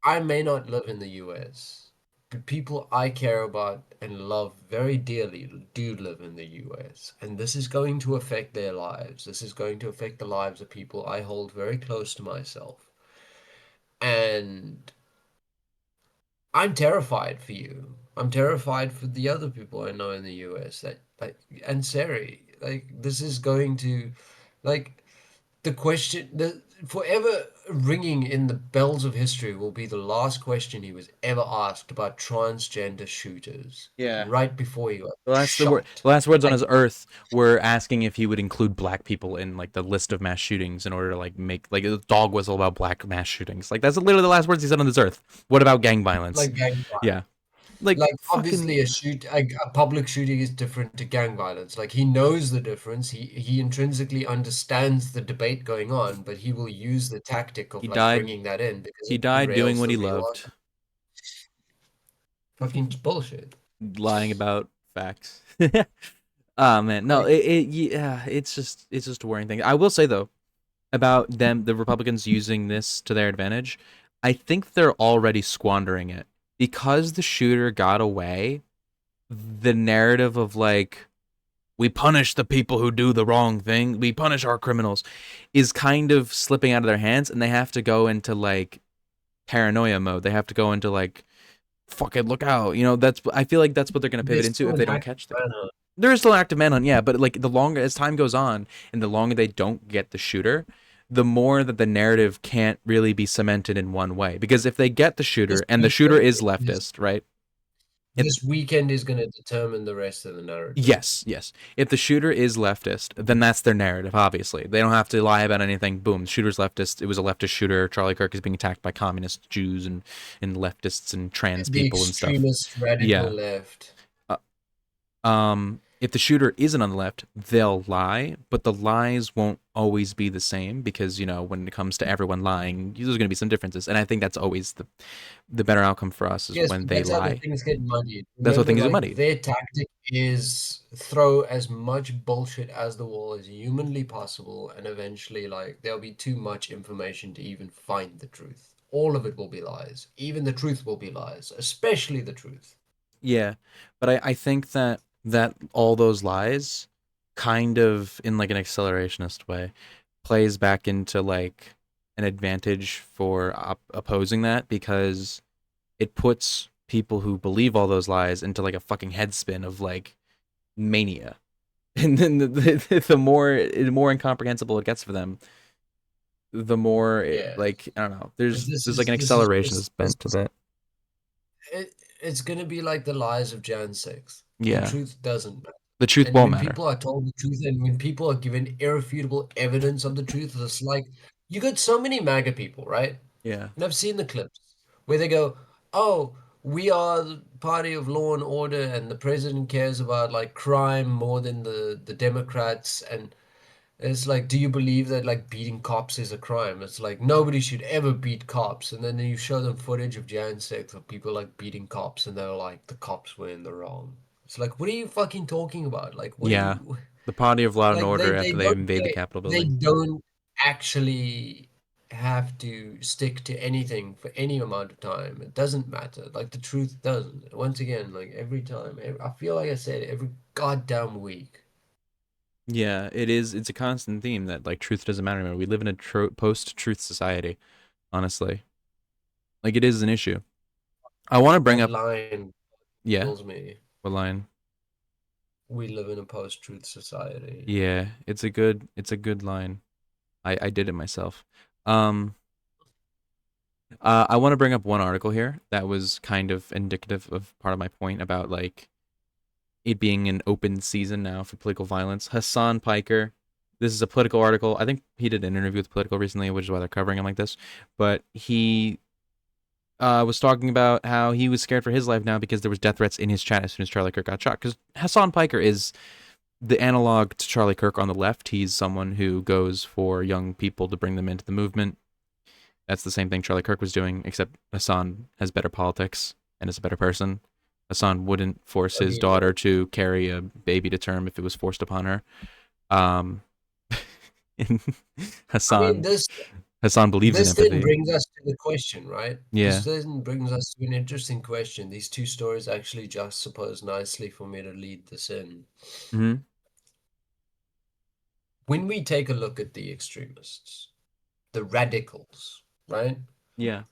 I may not live in the US, but people I care about and love very dearly do live in the US. And this is going to affect their lives. This is going to affect the lives of people I hold very close to myself. And I'm terrified for you. I'm terrified for the other people I know in the US that like and Sari. Like this is going to like the question, the forever ringing in the bells of history will be the last question he was ever asked about transgender shooters, Yeah. right before he got The shot. last words on Like, his earth were asking if he would include black people in like the list of mass shootings in order to like make like a dog whistle about black mass shootings. Like that's literally the last words he said on this earth. What about gang violence? like gang Yeah. Like like fucking obviously a public shooting is different to gang violence. Like he knows the difference. He intrinsically understands the debate going on, but he will use the tactic of he like died bringing that in because he it died doing derails what the he real loved, argument. Fucking bullshit. lying about facts. Oh man, no, Like yeah, it's just a worrying thing. I will say though about them, the Republicans using this to their advantage. I think they're already squandering it because the shooter got away. The narrative of like we punish the people who do the wrong thing, we punish our criminals, is kind of slipping out of their hands, and they have to go into like paranoia mode. They have to go into like fucking look out. You know, that's I feel like that's what they're gonna pivot there's into still if an they don't active catch the guy. manhunt. There is still an active manhunt, yeah, but like the longer as time goes on and the longer they don't get the shooter, the more that the narrative can't really be cemented in one way. Because if they get the This shooter and the shooter weekend is is leftist, right? It, this weekend is going to determine the rest of the narrative. yes, yes. If the shooter is leftist, then that's their narrative, obviously. They don't have to lie about anything. Boom, the shooter's leftist. It was a leftist shooter. Charlie Kirk is being attacked by communist Jews and leftists and trans The people and stuff. extremist radical Yeah. left. Uh, if the shooter isn't on the left, they'll lie, but the lies won't always be the same because, you know, when it comes to everyone lying, there's going to be some differences. And I think that's always the better outcome for us is Yes, when but they that's how the lie. things get muddied. That's what Remember, things get like muddied. their tactic is throw as much bullshit as the wall as humanly possible, and eventually, like, there'll be too much information to even find the truth. All of it will be lies. Even the truth will be lies, especially the truth. Yeah. But I think that all those lies kind of in like an accelerationist way plays back into like an advantage for opposing that because it puts people who believe all those lies into like a fucking headspin of like mania. And then the more incomprehensible it gets for them, the more Yeah, like I don't know. but There's like an accelerationist bent to that. it's gonna be like the lies of Jan 6th. The Yeah, truth doesn't matter. the truth And won't when matter. people are told the truth and when people are given irrefutable evidence of the truth, it's like you got so many MAGA people, right? Yeah, And I've seen the clips where they go, "Oh, we are the party of law and order, and the president cares about like crime more than the Democrats." And it's like, do you believe that like beating cops is a crime? It's like nobody should ever beat cops. And then you show them footage of Jan 6 of people like beating cops, and they're like, the cops were in the wrong. It's like, what are you fucking talking about? Like, what are yeah. you The party of law and like? order They after they don't invade the Capitol they building. don't actually have to stick to anything for any amount of time. It doesn't matter. Like the truth doesn't. Once again, like every time, I feel like I said every goddamn week. Yeah, it is. It's a constant theme that like truth doesn't matter anymore. We live in a post-truth society. Honestly, like it is an issue. I want to bring That up. line Yeah, kills me. what line? We live in a post-truth society. Yeah, it's a good line. I did it myself. Um, I want to bring up one article here that was kind of indicative of part of my point about like it being an open season now for political violence. Hassan Piker, this is a political article. I think he did an interview with Political recently, which is why they're covering him like this. But he was talking about how he was scared for his life now because there was death threats in his chat as soon as Charlie Kirk got shot. Because Hassan Piker is the analog to Charlie Kirk on the left. He's someone who goes for young people to bring them into the movement. That's the same thing Charlie Kirk was doing, except Hassan has better politics and is a better person. Hassan wouldn't force his Okay. daughter to carry a baby to term if it was forced upon her. Um, I mean, Hassan this Hassan believes in this then empathy. brings us to the question, right? This Yeah. then brings us to an interesting question. These two stories actually juxtapose nicely for me to lead this in. Hmm. When we take a look at the extremists, the radicals, right? Yeah.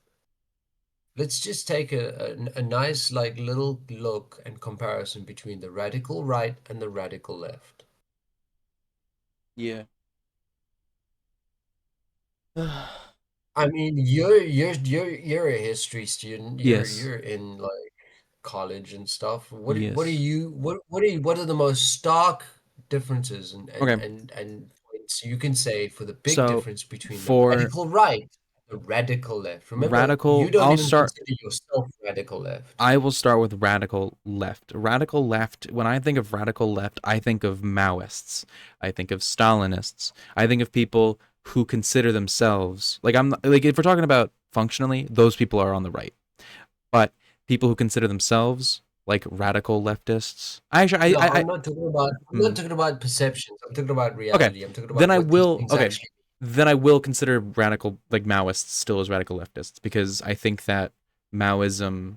Let's just take a nice like little look and comparison between the radical right and the radical left. Yeah. I mean, you're a history student. Yes. You're in like college and stuff. What are Yes. you what are the most stark differences Okay. and points you can say for the big So difference between the for radical right and the radical left? Remember, you radical, don't I'll even start. consider yourself radical left. I will start with radical left. Radical left, when I think of radical left, I think of Maoists. I think of Stalinists. I think of people who consider themselves like like if we're talking about functionally, those people are on the right. But people who consider themselves like radical leftists. No, I I'm not talking about perceptions. I'm talking about okay. reality. I'm talking Then about I what these will things okay. actually Then I will consider radical like Maoists still as radical leftists because I think that Maoism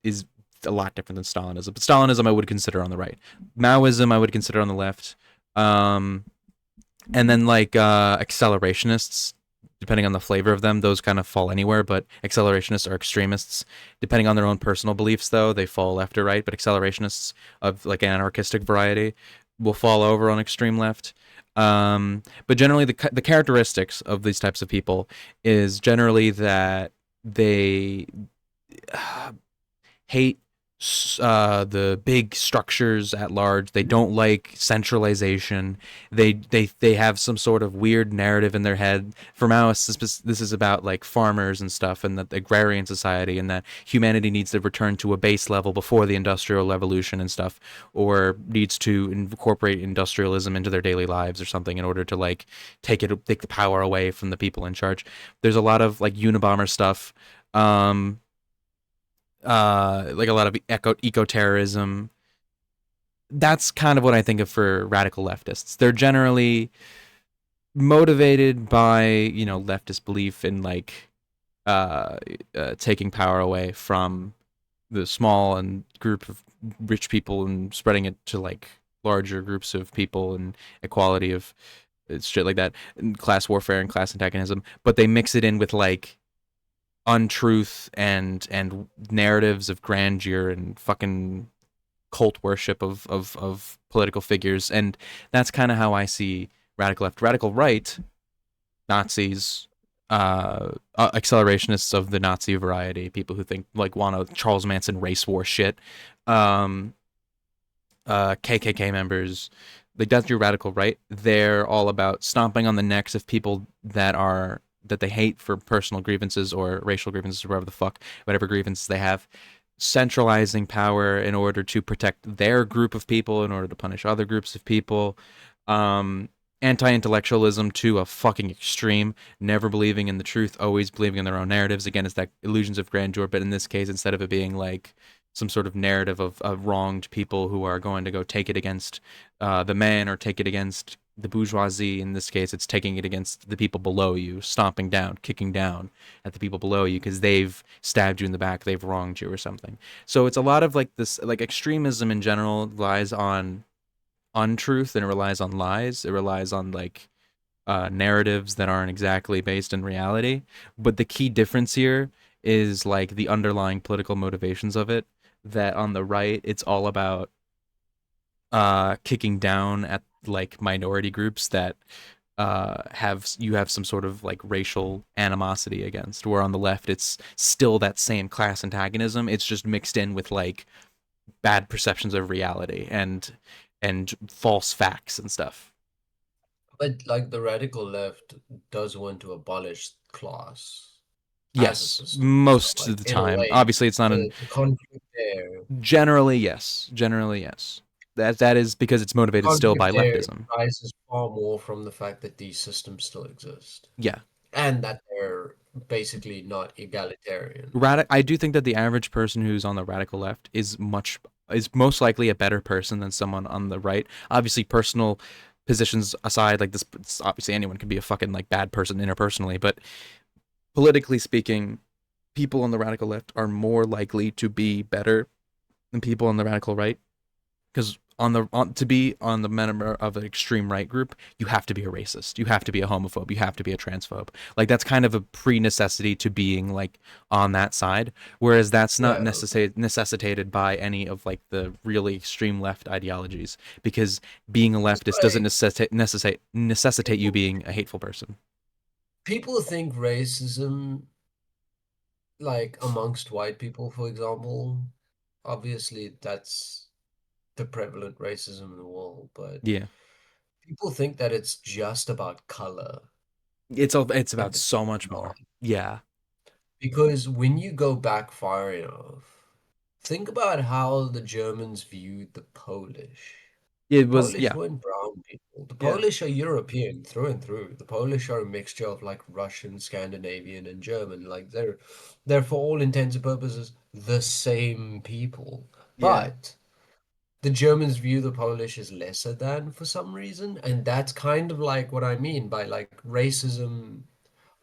is a lot different than Stalinism. But Stalinism I would consider on the right. Maoism I would consider on the left. Um, and then like accelerationists, depending on the flavor of them, those kind of fall anywhere. But accelerationists are extremists, depending on their own personal beliefs. Though they fall left or right. But accelerationists of like an anarchistic variety will fall over on extreme left. But generally, the characteristics of these types of people is generally that they hate the big structures at large. They don't like centralization. They have some sort of weird narrative in their head. For Maoists, this is about like farmers and stuff, and that the agrarian society, and that humanity needs to return to a base level before the industrial revolution and stuff, or needs to incorporate industrialism into their daily lives or something in order to like take the power away from the people in charge. There's a lot of like Unabomber stuff. Like a lot of eco-terrorism. That's kind of what I think of for radical leftists. They're generally motivated by, leftist belief in like taking power away from the small and group of rich people and spreading it to like larger groups of people and equality of shit like that, and class warfare and class antagonism. But they mix it in with like untruth and narratives of grandeur and fucking cult worship of political figures, and that's kind of how I see radical left. Radical right, Nazis, accelerationists of the Nazi variety, people who think like want a Charles Manson race war shit, um, KKK members. Like that's your radical right. They're all about stomping on the necks of people that they hate for personal grievances or racial grievances or whatever the fuck, whatever grievances they have, centralizing power in order to protect their group of people, in order to punish other groups of people. Um, Anti-intellectualism to a fucking extreme, never believing in the truth, always believing in their own narratives. Again, it's that illusions of grandeur, but in this case, instead of it being like some sort of narrative of wronged people who are going to go take it against the man or take it against the bourgeoisie. In this case, it's taking it against the people below you, stomping down, kicking down at the people below you because they've stabbed you in the back, they've wronged you or something. So it's a lot of like this, like extremism in general relies on untruth and it relies on lies. It relies on like narratives that aren't exactly based in reality. But the key difference here is like the underlying political motivations of it. That on the right, it's all about kicking down at like minority groups that have some sort of like racial animosity against, where on the left it's still that same class antagonism, it's just mixed in with like bad perceptions of reality and false facts and stuff. but like the radical left does want to abolish class as a Yes, system. So most of like the in a time. way, Obviously it's not an the conflict there generally yes, generally yes. That is because it's motivated still conflict by there leftism. arises far more from the fact that these systems still exist Yeah. and that they're basically not egalitarian. I do think that the average person who's on the radical left is most likely a better person than someone on the right. Obviously, personal positions aside, like this obviously anyone can be a fucking like bad person interpersonally, but politically speaking, people on the radical left are more likely to be better than people on the radical right. Because to be on the member of an extreme right group, you have to be a racist, you have to be a homophobe, you have to be a transphobe. Like that's kind of a pre-necessity to being like on that side. Whereas that's not Yeah, necessitated by any of like the really extreme left ideologies. Because being a that's leftist doesn't why necessitate you being a hateful person. people think racism, like amongst white people, for example, obviously that's the prevalent racism in the world, but Yeah. people think that it's just about color, It's and about it's so much not. more. Yeah. Because when you go back far enough, think about how the Germans viewed the Polish. It The was Polish yeah. weren't brown people. The Yeah. Polish are European through and through. The Polish are a mixture of like Russian, Scandinavian, and German. Like they're for all intents and purposes the same people. Yeah. But the Germans view the Polish as lesser than for some reason, and that's kind of like what I mean by like racism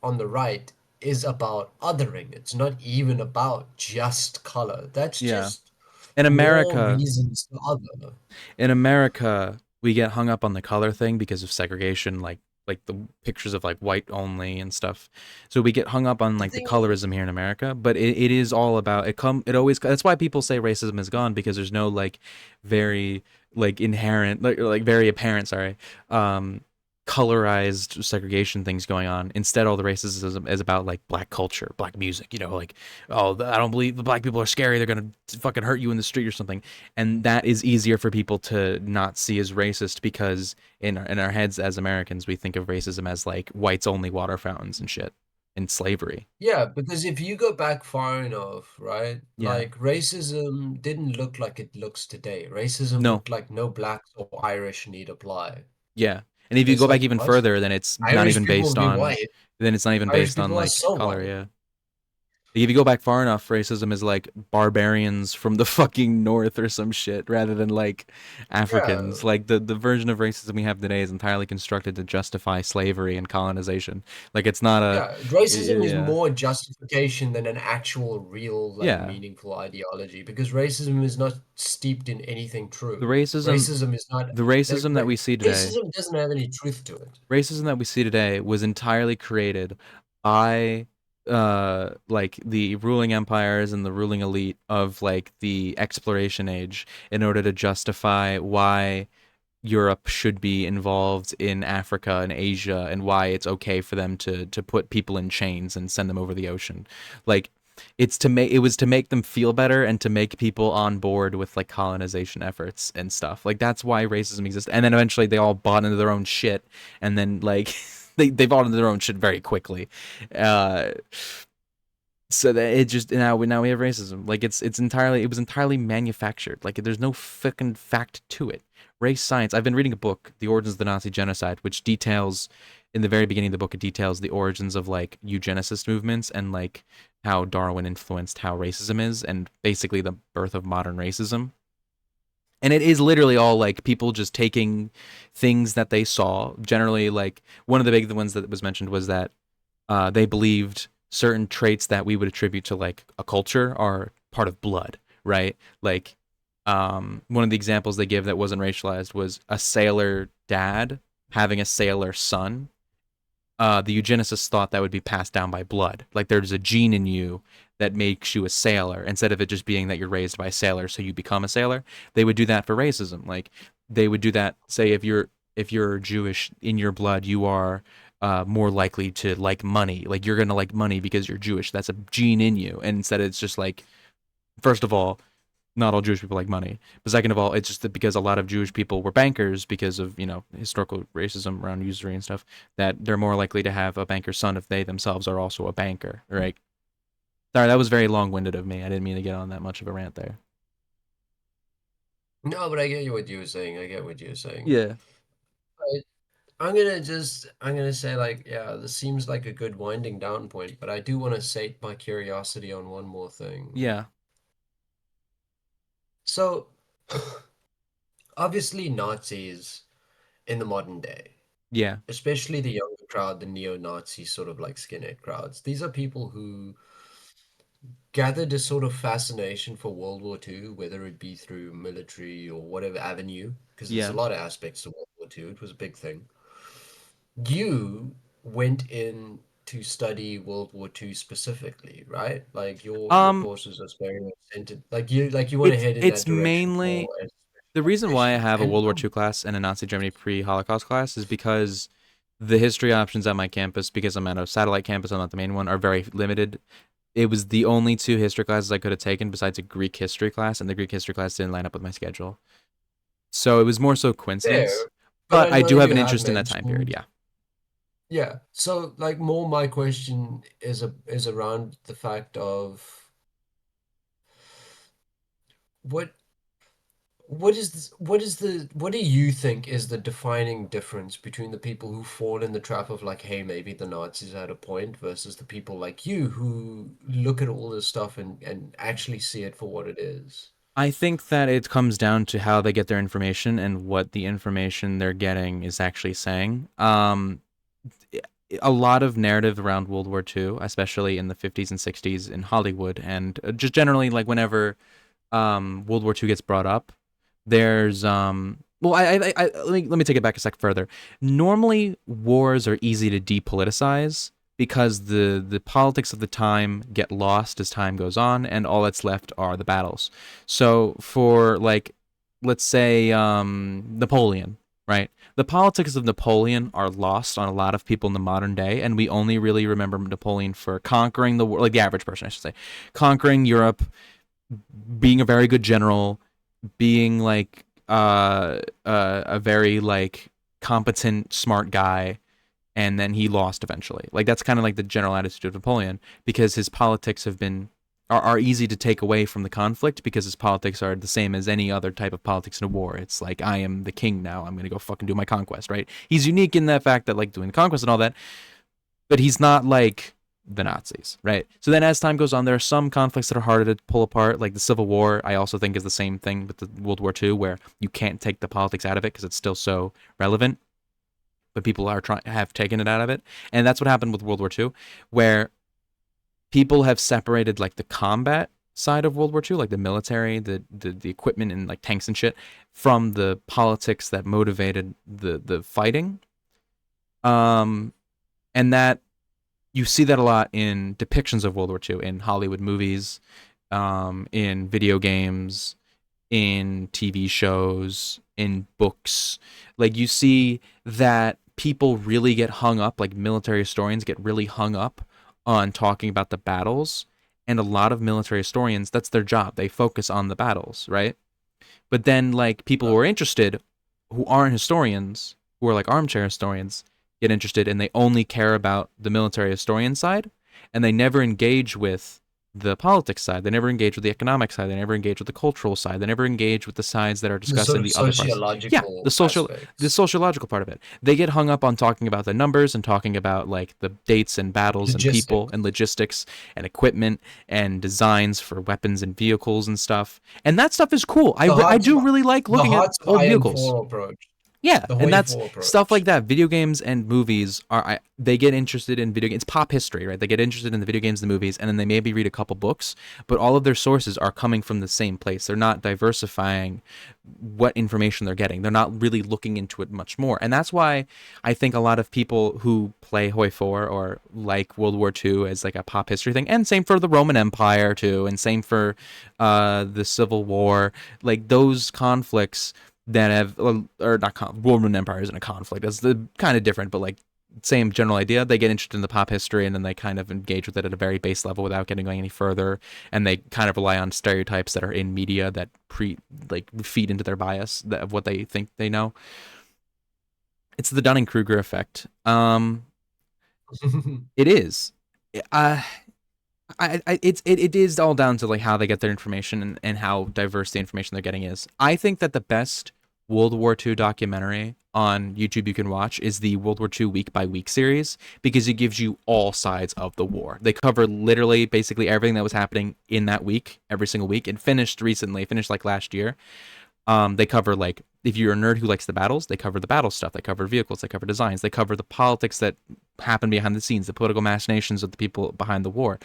on the right is about othering. It's not even about just color. That's Yeah. just In more America, reasons to other. in America, we get hung up on the color thing because of segregation, like the pictures of like white only and stuff. So we get hung up on The like the thing is, colorism here in America, but it is all about it always that's why people say racism is gone because there's no like very like inherent like very apparent, sorry, um colorized segregation things going on. Instead, all the racism is about like black culture, black music, like, oh, I don't believe the black people are scary, they're gonna fucking hurt you in the street or something. And that is easier for people to not see as racist because in our heads as Americans, we think of racism as like whites only water fountains and shit and slavery. yeah, because if you go back far enough, right? Yeah. Like racism didn't look like it looks today. Racism No. looked like no blacks or Irish need apply. Yeah. And if you It's go back like, even what? further, then it's not Irish even people based would be on white. then it's not even Irish based on people are like so color, white. yeah. If you go back far enough, racism is like barbarians from the fucking north or some shit, rather than like Yeah. Africans. Like the version of racism we have today is entirely constructed to justify slavery and colonization. Like it's not a, Yeah, racism is yeah, more justification than an actual real like yeah. meaningful ideology because racism is not steeped in anything The true. racism, Racism is not the that racism that we see today, racism doesn't have any truth to it. racism that we see today was entirely created by like the ruling empires and the ruling elite of like the exploration age in order to justify why Europe should be involved in Africa and Asia and why it's okay for them to put people in chains and send them over the ocean. Like it was to make them feel better and to make people on board with like colonization efforts and stuff. Like that's why racism exists. And then eventually they all bought into their own shit and then like they bought into their own shit very quickly. Uh so that it just now we have racism. Like it was entirely manufactured. Like there's no fucking fact to it. Race science. I've been reading a book, The Origins of the Nazi Genocide, which details in the very beginning of the book it details the origins of like eugenicist movements and like how Darwin influenced how racism is and basically the birth of modern racism. And it is literally all like people just taking things that they saw. Generally, like one of the big ones that was mentioned was that they believed certain traits that we would attribute to like a culture are part of blood, right? Like one of the examples they give that wasn't racialized was a sailor dad having a sailor son. The eugenicists thought that would be passed down by blood. Like there's a gene in you that makes you a sailor instead of it just being that you're raised by a sailor so you become a sailor. They would do that for racism. Like they would do that, say if you're Jewish in your blood, you are more likely to like money. Like you're gonna like money because you're Jewish. That's a gene in you. And instead it's just like, first of all, not all Jewish people like money. But second of all, it's just that because a lot of Jewish people were bankers because of, historical racism around usury and stuff, that they're more likely to have a banker's son if they themselves are also a banker, right? Sorry, that was very long-winded of me. I didn't mean to get on that much of a rant there. No, but I get you what you were saying. I get what you were saying. Yeah. But I'm gonna say like, yeah, this seems like a good winding down point, but I do want to sate my curiosity on one more thing. Yeah. So, obviously Nazis in the modern day, Yeah. especially the younger crowd, the neo-Nazi sort of like skinhead crowds. These are people who gathered a sort of fascination for World War II, whether it be through military or whatever avenue, because there's a Yeah. lot of aspects to World War II. It was a big thing. You went in to study World War II specifically, right? Like your Um, courses are very much centered, like you want to it's head in that it's direction more mainly as the reason why I specialization. have a And World War II class and a Nazi Germany pre-Holocaust class is because The history options at my campus, because I'm at a satellite campus, I'm not the main one, are very limited. It was the only two history classes I could have taken besides a Greek history class, and the Greek history class didn't line up with my schedule. So it was more so coincidence. Fair, but But I I know do have you an had interest in that time period, mentioned, yeah. yeah. So like more my question is around the fact of what what do you think is the defining difference between the people who fall in the trap of like, hey, maybe the Nazis had a point versus the people like you who look at all this stuff and actually see it for what it is? I think that it comes down to how they get their information and what the information they're getting is actually saying. A lot of narrative around World War II, especially in the 50s and 60s in Hollywood, and just generally, like whenever World War II gets brought up, there's well, let me take it back a sec further. Normally, wars are easy to depoliticize because the politics of the time get lost as time goes on, and all that's left are the battles. So for like, let's say Napoleon, right? The politics of Napoleon are lost on a lot of people in the modern day, and we only really remember Napoleon for conquering the world, like the average person, I should say, conquering Europe, being a very good general, being like a very like competent, smart guy, and then he lost eventually. Like that's kind of like the general attitude of Napoleon because his politics have been are easy to take away from the conflict because his politics are the same as any other type of politics in a war. It's like I am the king now. I'm gonna go fucking do my conquest, right? He's unique in that fact that like doing the conquest and all that, but he's not like the Nazis, right? So then as time goes on, there are some conflicts that are harder to pull apart, like the Civil War. I also think is the same thing with the World War II, where you can't take the politics out of it because it's still so relevant, but people are have taken it out of it, and that's what happened with World War II, where people have separated like the combat side of World War II, like the military, the equipment and like tanks and shit, from the politics that motivated the fighting. Um, and that you see that a lot in depictions of World War II in Hollywood movies, in video games, in TV shows, in books. Like you see that people really get hung up, like military historians get really hung up on talking about the battles. And a lot of military historians, that's their job. They focus on the battles, right? But then, like, people who are interested, who aren't historians, who are like armchair historians, get interested and they only care about the military historian side and they never engage with the politics side. They never engage with the economic side. They never engage with the cultural side. They never engage with the sides that are The sort discussing of the other parts. Yeah, sociological the aspects, sociological part of it. They get hung up on talking about the numbers and talking about like the dates and battles and people logistics, and logistics and equipment and designs for weapons and vehicles and stuff. And that stuff is cool. I do really like the looking at hearts of old iron vehicles. four approach, Yeah, the and Hoi that's 4 stuff like approach. that. Video games and movies they get interested in video games. It's pop history, right? They get interested in the video games and the movies, and then they maybe read a couple books, but all of their sources are coming from the same place. They're not diversifying what information they're getting. They're not really looking into it much more. And that's why I think a lot of people who play Hoi 4 or like World War II as like a pop history thing, and same for the Roman Empire too, and same for the Civil War, like those conflicts that have or not Roman Empire isn't a conflict. That's the kind of different, but like same general idea. They get interested in the pop history and then they kind of engage with it at a very base level without getting going any further. And they kind of rely on stereotypes that are in media that feed into their bias of what they think they know. It's the Dunning Kruger effect. It is. It is all down to like how they get their information and how diverse the information they're getting is. I think that the best World War II documentary on YouTube you can watch is the World War II week by week series because it gives you all sides of the war. They cover literally basically everything that was happening in that week, every single week. It finished recently, finished like last year. They cover like if you're a nerd who likes the battles, they cover the battle stuff. They cover vehicles. They cover designs. They cover the politics that happen behind the scenes, the political machinations of the people behind the war.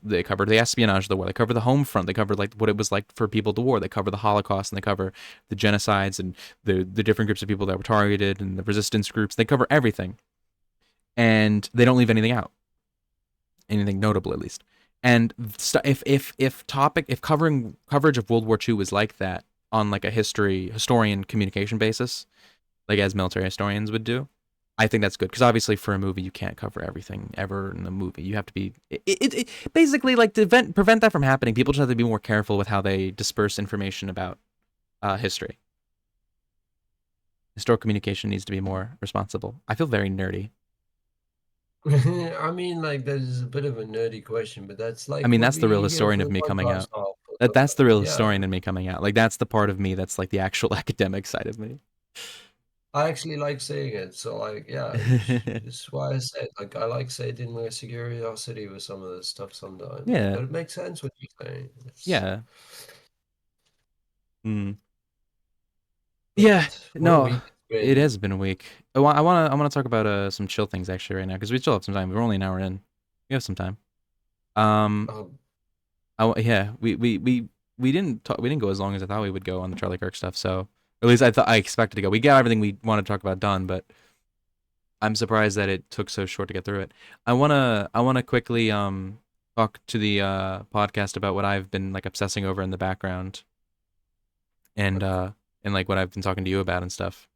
They cover the espionage of the war. They cover the home front. They cover like what it was like for people at the war. They cover the Holocaust and they cover the genocides and the different groups of people that were targeted and the resistance groups. They cover everything, and they don't leave anything out, anything notable at least. And if covering coverage of World War II was like that on like a historian communication basis, like as military historians would do, I think that's good because obviously for a movie you can't cover everything ever in the movie. You have to be basically like to prevent that from happening. People just have to be more careful with how they disperse information about history. Historical communication needs to be more responsible. I feel very nerdy. I mean, like, that is a bit of a nerdy question, but that's I like mean, what that's the real we here historian for of the me coming podcast out. are. For That's the real yeah, historian in me coming out. Like that's the part of me that's like the actual academic side of me. I actually like saying it. So, like, yeah, this is why I said, like, I like saying my curiosity with some of this stuff sometimes, Yeah, but it makes sense what you're saying. It's, yeah. Mm. Yeah, but what a no, week it's it been. has been a week. I want to talk about some chill things actually right now because we still have some time. We're only an hour in. We have some time. Um, Um, yeah, we didn't go as long as I thought we would go on the Charlie Kirk stuff. So at least I expected to go. We got everything we wanted to talk about done, but I'm surprised that it took so short to get through it. I wanna quickly talk to the podcast about what I've been like obsessing over in the background and like what I've been talking to you about and stuff.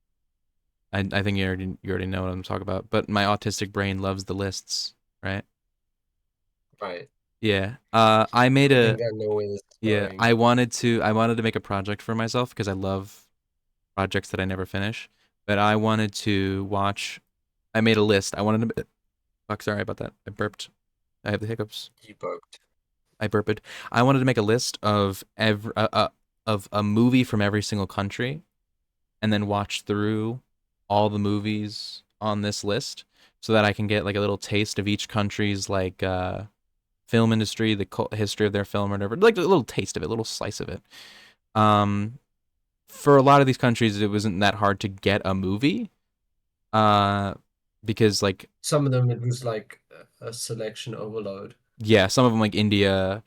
I think you already know what I'm talking about. But my autistic brain loves the lists, right? right. Yeah. I made I a think I know where this is yeah. going. I wanted to make a project for myself because I love projects that I never finish. But I wanted to watch. I made a list. I wanted to. Fuck, sorry about that. I burped. I have the hiccups. Debunked. I burped. I wanted to make a list of a movie from every single country, and then watch through all the movies on this list, so that I can get like a little taste of each country's like film industry, the history of their film or whatever, like a little taste of it, a little slice of it. Um, for a lot of these countries, it wasn't that hard to get a movie, uh, because like Some of them it was like a selection overload. yeah, some of them like India,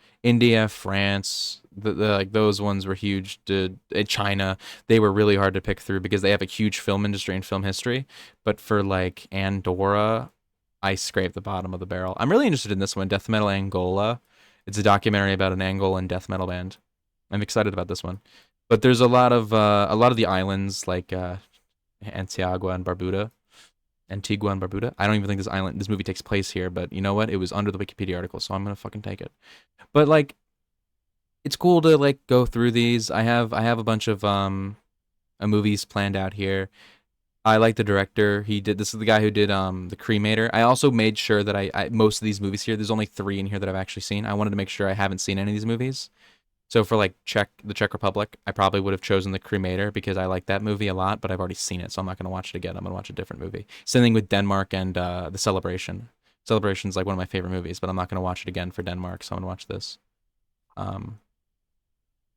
France, like those ones were huge. China, they were really hard to pick through because they have a huge film industry and film history. But for like Andorra, I scraped the bottom of the barrel. I'm really interested in this one, Death Metal Angola. It's a documentary about an Angolan death metal band. I'm excited about this one. But there's a lot of the islands like Antigua and Barbuda. Antigua and Barbuda. I don't even think this movie takes place here, but you know what? It was under the Wikipedia article, so I'm gonna fucking take it. But like, it's cool to like go through these. I have a bunch of movies planned out here. I like the director. This is the guy who did the Cremator. I also made sure that most of these movies here. There's only 3 in here that I've actually seen. I wanted to make sure I haven't seen any of these movies. So for like the Czech Republic, I probably would have chosen the Cremator because I like that movie a lot, but I've already seen it, so I'm not gonna watch it again. I'm gonna watch a different movie. Same thing with Denmark and the Celebration. Celebration's like one of my favorite movies, but I'm not gonna watch it again for Denmark, so I'm gonna watch this. Um,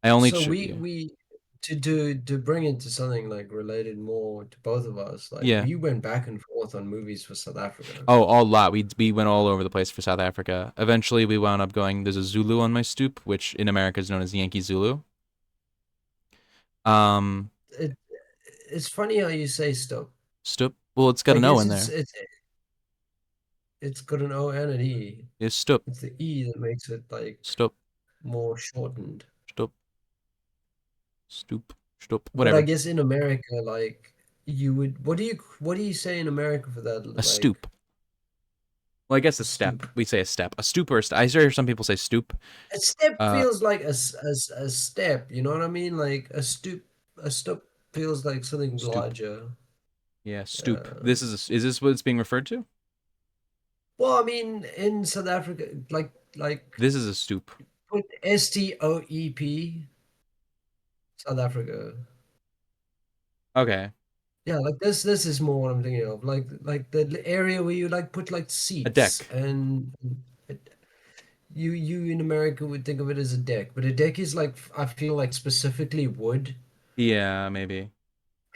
I only So yeah. we to bring it to something like related more to both of us, like Yeah. we went back and forth on movies for South Africa. Oh, a lot. We went all over the place for South Africa. Eventually, we wound up going. There's a Zulu on my stoop, which in America is known as Yankee Zulu. Um, It it's funny how you say stuff. stoop. Well, it's got Like an O in there. it's got an O and an E. It's stoop. It's the E that makes it like Stoop. more shortened. Stoop. Stoop. Stoop. But I Whatever. guess in America, like you would, what do you say in America for that? A Like stoop. Well, I guess a a step. stoop. We say a step. A stoop or a I hear some people say stoop. A step Uh, feels like a step. You know what I mean? Like a stoop feels like something stoop. larger. Yeah, stoop. Uh, Is this what it's being referred to? well, I mean, in South Africa, like This is a stoop. put STOEP, South Africa. Okay. Yeah, like this is more what I'm thinking of. Like the area where you like put like A seats deck. and you in America would think of it as a deck, but a deck is like I feel like specifically wood Yeah, maybe.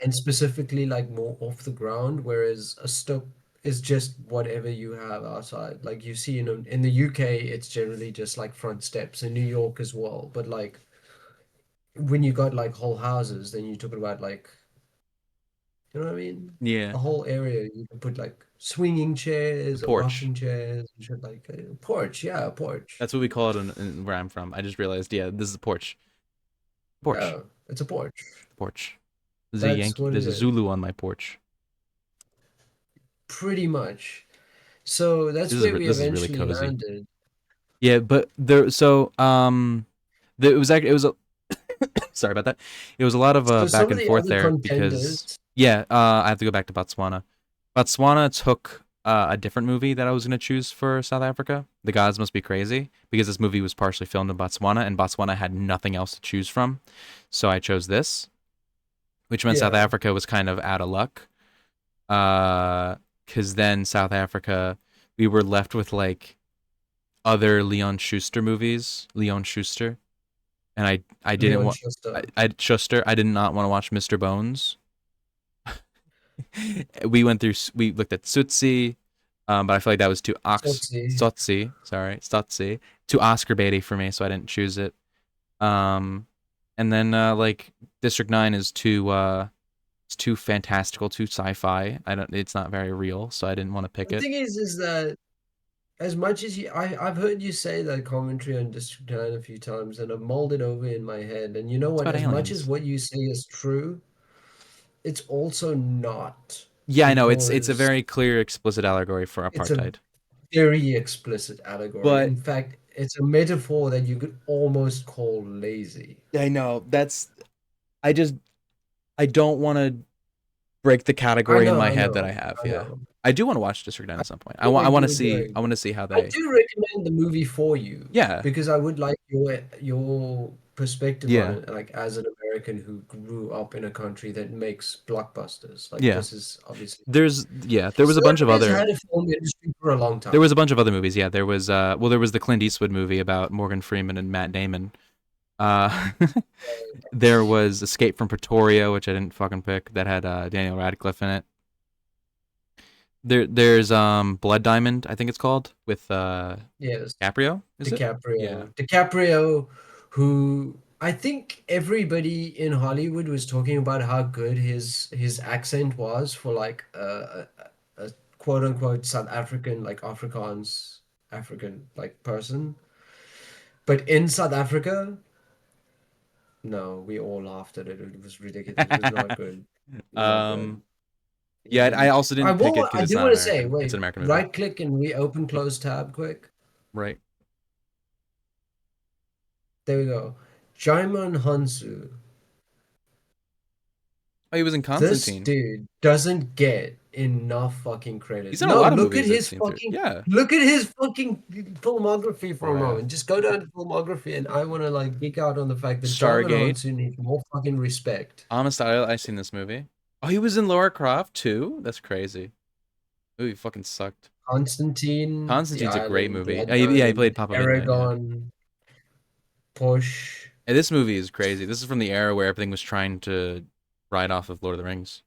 and specifically like more off the ground, whereas a stoep is just whatever you have outside. Like you see in the UK, it's generally just like front steps, in New York as well. But like when you got like whole houses, then you're talking about like you know what I mean? Yeah. A whole area you can put like swinging A chairs or porch. rocking chairs and shit like a porch. Yeah, a porch. That's what we call it in where I'm from. I just realized, yeah, this is a porch. Porch. Yeah, it's a porch. Porch. There's a That's Yankee. what it There's a is. Zulu on my porch. pretty much. So that's This is where we this is really eventually cozy. landed. Yeah, but there so it was actually it was a sorry about that. It was a lot of So back some of and the forth other there contenders, because yeah, I have to go back to Botswana. Botswana took a different movie that I was gonna choose for South Africa. The Gods Must Be Crazy, because this movie was partially filmed in Botswana, and Botswana had nothing else to choose from, so I chose this, which meant South yeah. Africa was kind of out of luck. Because then South Africa, we were left with like other Leon Schuster movies, Leon Schuster, and I didn't Leon want Schuster. I Schuster. I did not want to watch Mr. Bones. We looked at Sutsi, but I feel like that was too Tsotsi. Stotzi, too Oscar baity for me, so I didn't choose it. Um, and then like District 9 is too it's too fantastical, too sci-fi. I don't It's not very real, so I didn't want to pick The it. thing is that as much as I've heard you say that commentary on District 9 a few times, and I've mulled it over in my head. And you know It's what? about As much as aliens. what you say is true, it's also not, Yeah, I know. It's a because very clear, explicit allegory for it's a apartheid. very explicit allegory. But In fact, it's a metaphor that you could almost call lazy. I know that's I just I don't want to break the I category in know, my I head that know, I have. I Yeah, know. I do want to watch District 9 at some point. I do, I I do. want to see how I they. do recommend the movie for you Yeah, because I would like your perspective on yeah, it, like as an American who grew up in a country that makes blockbusters. Like yeah. this is obviously There was a bunch of America has other had a film industry for a long there was time. a bunch of other movies. Yeah, there was the Clint Eastwood movie about Morgan Freeman and Matt Damon. Uh, there was Escape from Pretoria, which I didn't fucking pick, that had Daniel Radcliffe in it. There's Blood Diamond, I think it's called, with Yes, Caprio, is it? Yeah. DiCaprio, who I think everybody in Hollywood was talking about how good his accent was for like a quote unquote South African, like Afrikaans African like person. But in South Africa, no, we all laughed at it. It was ridiculous. It was not good. Not good. um He yeah, I didn't. also didn't pick it because I it's do not want to say, American. It's wait, an American movie. right click and reopen close tab quick. Right. There we go. Jaimon Hansu. Oh, he was in This Constantine. dude doesn't get enough fucking He's credit. in a No, lot of movies that seem to. Yeah. look at his fucking filmography for a Bruh. moment. Just go down to filmography, and I want to like geek out on the fact that Jaimon Stargate. Hansu needs more fucking respect. Honest I seen this movie. Oh, he was in Laura Croft too? That's crazy. Ooh, he fucking sucked. Constantine, The Constantine's a great Island, movie. Blood Yeah, he Diamond, played Papa Midnight, yeah. Aragon, Push. And this movie is crazy. This is from the era where everything was trying to ride off of Lord of the Rings.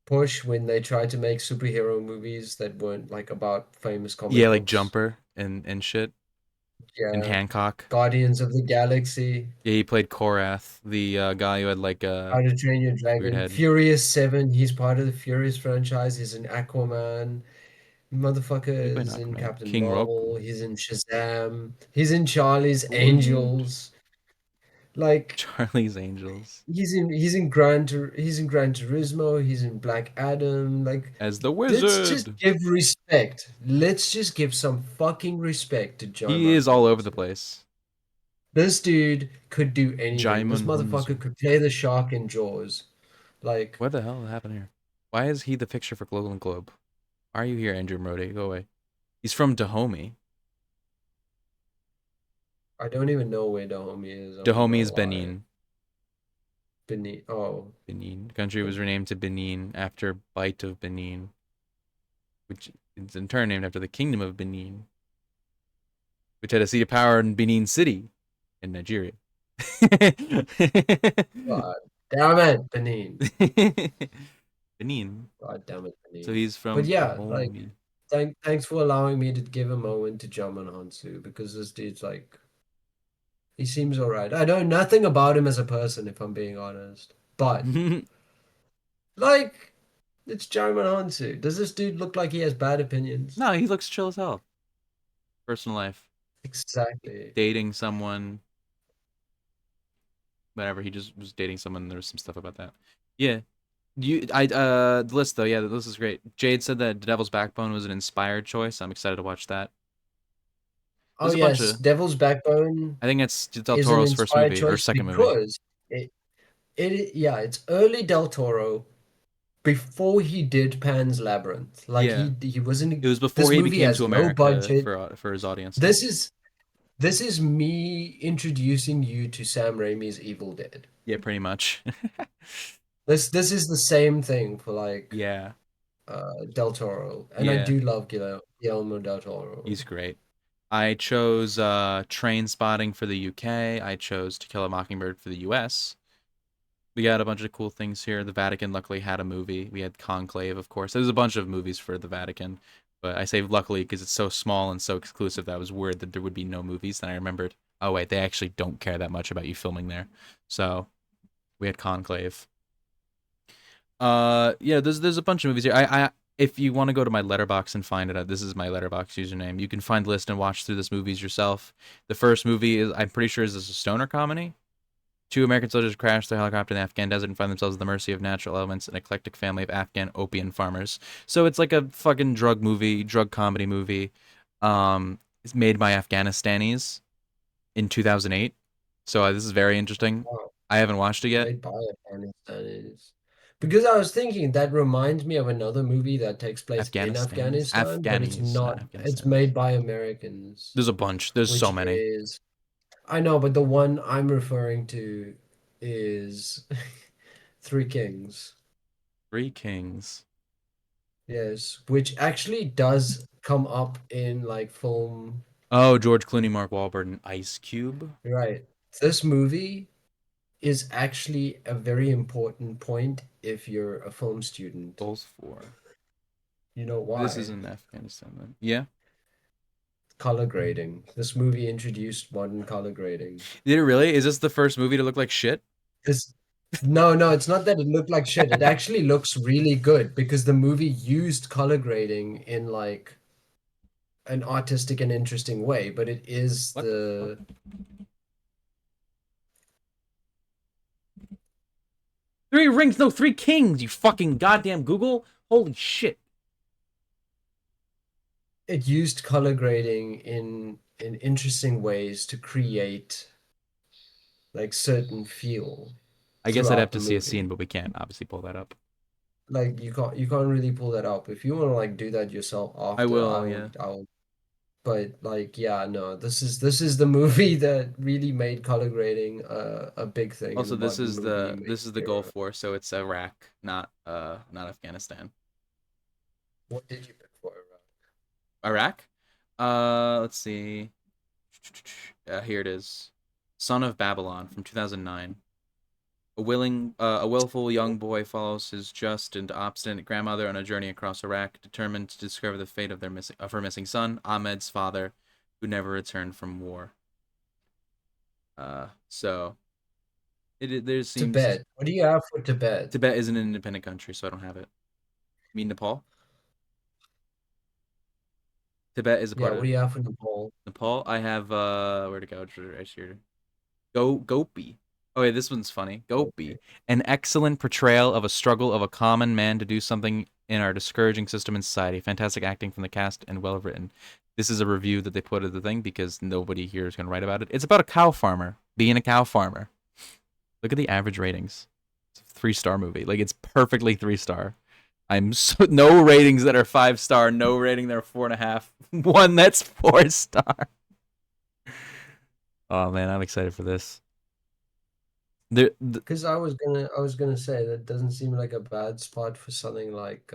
Push when they tried to make superhero movies that weren't like about famous Yeah, comic like books. Jumper and shit. And Yeah. Hancock. Guardians of the Galaxy. Yeah, he played Korath, the guy who had like How a to Train Your weird Dragon. head. Furious 7. He's part of the Furious franchise. He's in Aquaman. Motherfucker He played is in Aquaman. Captain King Roku. Marvel. He's in Shazam. He's in Charlie's Who are you? Angels. Like Charlie's Angels. he's in Gran Turismo. He's in Black Adam. Like As the let's just wizard. give respect. Let's just give some fucking respect to He Jaiman is all over the Hansu. place. This dude could do anything. This Jaimon motherfucker Hunsu. could play the shark in Jaws. Like, What the hell happened here? Why is he the picture for Global and Globe? Why are you here, Andrew Modi? Go away. He's from Dahomey. I don't even know where Dahomey is. I'm not Dahomey gonna is lie. Benin. Beneath. Oh, Benin. The country was renamed to Benin after Bight of Benin, which is in turn named after the Kingdom of Benin, which had a seat of power in Benin City in Nigeria. God damn it, Benin. Benin. God damn it, So Benin. he's But from yeah, like, Dahomey. thanks for allowing me to give a moment to Jaman Hansu because this dude's like, he seems alright. I know nothing about him as a person, if I'm being honest. But, like, it's Jaman Hansu. Does this dude look like he has bad opinions? No, he looks chill as hell. Personal life. Exactly. Dating someone. Whatever, he just was dating someone. There was some stuff about that. Yeah. The list though, yeah, the list is great. Jade said that The Devil's Backbone was an inspired choice. I'm excited to watch that. Oh There's a bunch yes, of. Devil's Backbone I think it's Del is an Toro's first inspired movie or choice second movie. because yeah, it's early Del Toro before he did Pan's Labyrinth. Like Yeah, he wasn't. it was before This he movie became has to no America budget. for his This audiences. is this is me introducing you to Sam Raimi's Evil Dead. Yeah, pretty much. This is the same thing for like Yeah, Del Toro, and I yeah, do love Guillermo del Toro. he's great. I chose Train Spotting for the UK. I chose To Kill a Mockingbird for the US. We got a bunch of cool things here. The Vatican luckily had a movie. We had Conclave, of course. There's a bunch of movies for the Vatican, but I say luckily because it's so small and so exclusive that I was worried that there would be no movies. Then I remembered, oh wait, they actually don't care that much about you filming there. So we had Conclave. Yeah, there's a bunch of movies here. I if you want to go to my letterbox and find it, this is my letterbox username. You can find the list and watch through this movies yourself. The first movie is I'm pretty sure is a stoner comedy. Two American soldiers crash their helicopter in the Afghan desert and find themselves at the mercy of natural elements, an eclectic family of Afghan opium farmers. So it's like a fucking drug movie, drug comedy movie. It's made by Afghanistanis in 2008. So this is very interesting. Wow, I haven't watched it yet. made by Afghanistanis. Because I was thinking that reminds me of another movie that takes place in Afghanistanis, Afghanistan, but it's Afghanis, not not. It's Afghanistanis. made by Americans, There's a bunch. There's so which many. is I know, but the one I'm referring to is Three Kings. Three Kings. Yes, which actually does come up in like film. Oh, George Clooney, Mark Wahlberg, and Ice Cube. Right. This movie is actually a very important point if you're a film student. Both four. You know This why? isn't Afghanistan then. Yeah. Color grading. This movie introduced modern color grading. Did it really? Is this the first movie to look like shit? This no, it's not that it looked like shit. It actually looks really good because the movie used color grading in like an artistic and interesting way, but it is What the fuck? the Three rings, no, three kings, you fucking goddamn Google. Holy shit. it used color grading in interesting ways to create like certain feel I guess I'd have throughout the to see a movie. scene, but we can't obviously pull that up. Like you can't really pull that up. If you want to like do that yourself I after, will, yeah. I will. But like yeah, no, this is the movie that really made color grading a big thing in Also, the modern movie this is making the Gulf era. War, so it's Iraq, not Afghanistan. What did you pick for Iraq? Let's see. Here it is. Son of Babylon from 2009. A willful young boy follows his just and obstinate grandmother on a journey across Iraq, determined to discover the fate of her missing son, Ahmed's father, who never returned from war. So there seems Tibet? What do you have for Tibet? Tibet isn't an independent country, so I don't have it. You mean Nepal? Tibet is a Yeah, part what of do you have for Nepal? Nepal. I have where to go? Right here. Gopi. Oh yeah, this one's funny. Okay. Gopi, an excellent portrayal of a struggle of a common man to do something in our discouraging system in society. Fantastic acting from the cast and well written. This is a review that they put at the thing because nobody here is going to write about it. It's about a cow farmer being a cow farmer. Look at the average ratings. It's a 3-star movie. Like it's perfectly 3-star. I'm so, no ratings that are 5-star. No rating that are 4.5. One that's 4-star. Oh man, I'm excited for this. The Because I was gonna say that doesn't seem like a bad spot for something like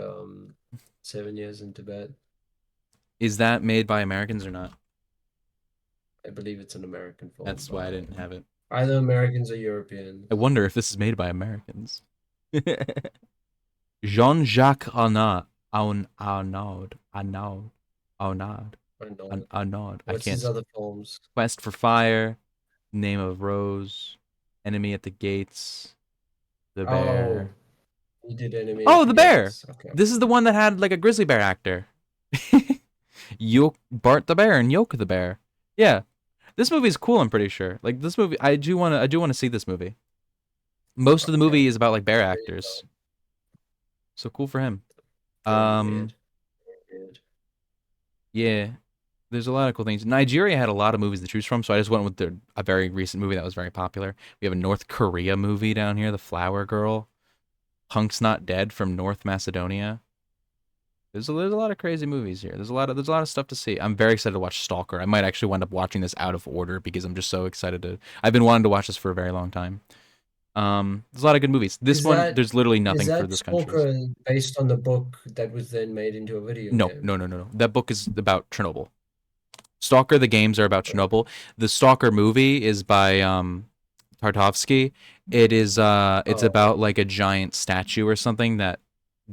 7 Years in Tibet. Is that made by Americans or not? I believe it's an American film That's why I by didn't have it. either Americans or I Europeans. wonder if this is made by Americans. Jean-Jacques Arnaud, I know. Arnaud. I What's his can't. other films? Quest for Fire, Name of Rose, Enemy at the Gates, The Oh, Bear. he did Enemy at Oh, the The Bear. Gates. Okay. This is the one that had like a grizzly bear actor. Yoke Bart the Bear and Yoke the Bear. Yeah, this movie is cool. I'm pretty sure. Like this movie, I do want to see this movie. Most of the Okay. movie is about like bear There you actors. go. So cool for him. Very Um, weird. Very weird. yeah, there's a lot of cool things. Nigeria had a lot of movies to choose from, so I just went with a very recent movie that was very popular. We have a North Korea movie down here, The Flower Girl. Punk's Not Dead from North Macedonia. There's a lot of crazy movies here. There's a lot of stuff to see. I'm very excited to watch Stalker. I might actually wind up watching this out of order because I'm just so excited to. I've been wanting to watch this for a very long time. There's a lot of good movies. This Is one, that there's literally is nothing for that this country's. Stalker based on the book that was then made into a video No, game? no, no, no, no. That book is about Chernobyl. Stalker, the games are about Okay. Chernobyl. The Stalker movie is by Tartovsky. It's Oh, about like a giant statue or something that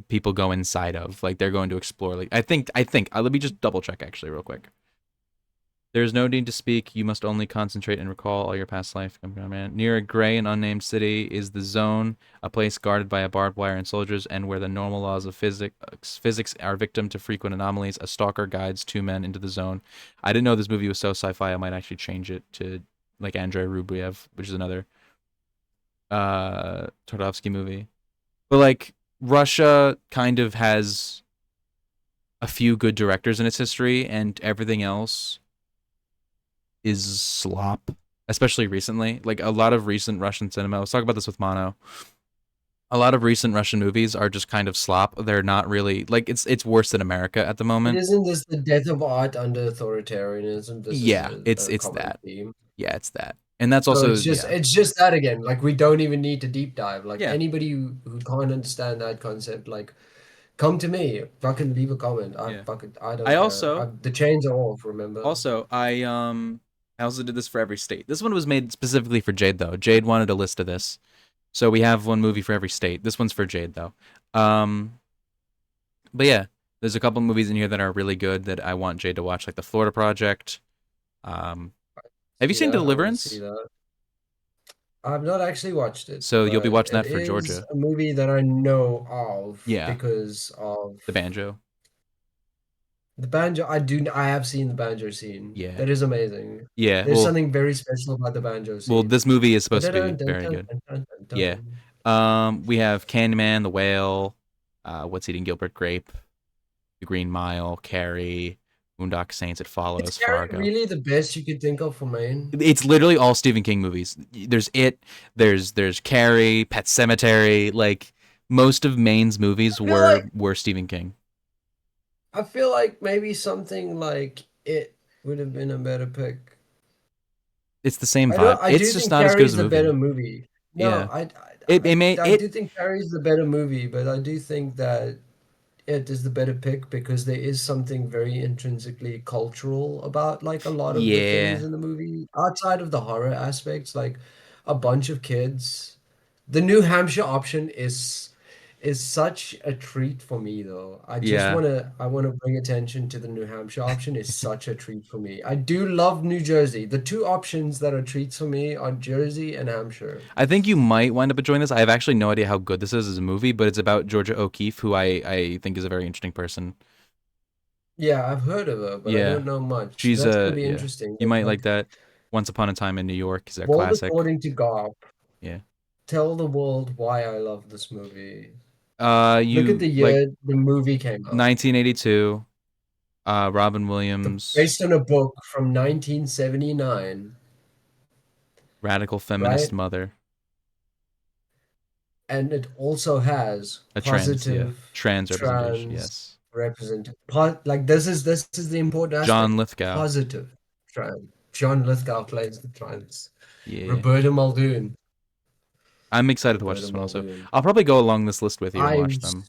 people go inside of. Like they're going to explore. Like I think. Let me just double check actually real quick. There is no need to speak. You must only concentrate and recall all your past life. Near a gray and unnamed city is the zone, a place guarded by a barbed wire and soldiers, and where the normal laws of physics are victim to frequent anomalies. A stalker guides two men into the zone. I didn't know this movie was so sci-fi. I might actually change it to like Andrei Rublev, which is another Tarkovsky movie. But like Russia kind of has a few good directors in its history, and everything else is slop, especially recently. Like a lot of recent Russian cinema. I was talking about this with Mono. A lot of recent Russian movies are just kind of slop. They're not really like it's worse than America at the but moment. isn't this the death of art under authoritarianism? This is Yeah, it's a it's common that. theme. Yeah, it's that. And that's So also yeah. it's just that again. Like we don't even need to deep dive. Like Yeah. anybody who can't understand that concept, like come to me. Fucking leave a comment. Yeah. I I don't care. also The chains are off. Remember. also I also did this for every state. This one was made specifically for Jade though. Jade wanted a list of this. So we have one movie for every state. This one's for Jade though. Um but yeah, there's a couple movies in here that are really good that I want Jade to watch, like The Florida Project. Um, have you See seen that? I want to see Deliverance? that. I've not actually watched it, So you'll be but watching it that for is Georgia. a movie that I know of Yeah, because of the banjo. the banjo. I have seen the banjo scene. Yeah, That is amazing. yeah. There's something very special about the banjo Well, scene. this movie is supposed to be Dun-dun-dun, very dun-dun, good. dun-dun, Yeah. dun-dun. We have Candyman, The Whale, What's Eating Gilbert Grape, The Green Mile, Carrie, Boondock Saints. It Is follows Carrie Fargo. really the best you could think of for Maine? It's literally all Stephen King movies. There's It, there's Carrie, Pet Cemetery. Like most of Maine's movies I feel like were Stephen King. I feel like maybe something like it would have been a better pick. It's the same vibe. I It's do just think not as good as Carrie's the the better movie. movie. No, Yeah. It made I it. do think Carrie's the better movie, but I do think that it is the better pick because there is something very intrinsically cultural about like a lot of the things Yeah. in the movie outside of the horror aspects, like a bunch of kids. The New Hampshire option is such a treat for me though. Yeah. I want to bring attention to the New Hampshire option is such a treat for me. I do love New Jersey. The two options that are treats for me are Jersey and Hampshire. I think you might wind up enjoying this. I have actually no idea how good this is as a movie, but it's about Georgia O'Keeffe, who I think is a very interesting person. Yeah, I've heard of her, but I Yeah. don't know much. She's That's going to a be yeah. interesting. You might like Like that. Once Upon a Time in New York is a World classic. According to God. Yeah. Tell the world why I love this movie. Look at the You like year the movie came out. 1982, Robin Williams, Based on a book from 1979, radical feminist right? mother, And it also has a yeah, positive trans representation. trans Yes. like this is the important aspect. John Lithgow. Positive trans. John Lithgow plays the trans. Yeah. Roberta Muldoon. I'm excited to watch Roberta this one also. Muldoon. I'll probably go along this list with you and watch them.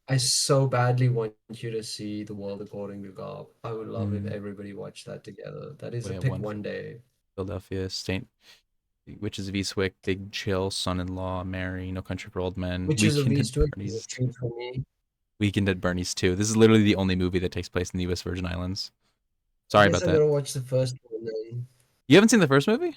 I so badly want you to see The World According to God. I would love if Mm, everybody watched that together. That is we a have pick one for one day. Philadelphia, Saint Witches of Eastwick, Big Chill, Son-in-Law, Mary, No Country for Old Men, Witches of Weekend at Eastwick is a Bernie's, treat for me. Weekend at Bernie's 2. This is literally the only movie that takes place in the U.S. Virgin Islands. I Sorry guess about I that. gotta watch the first one then. You haven't seen the first movie?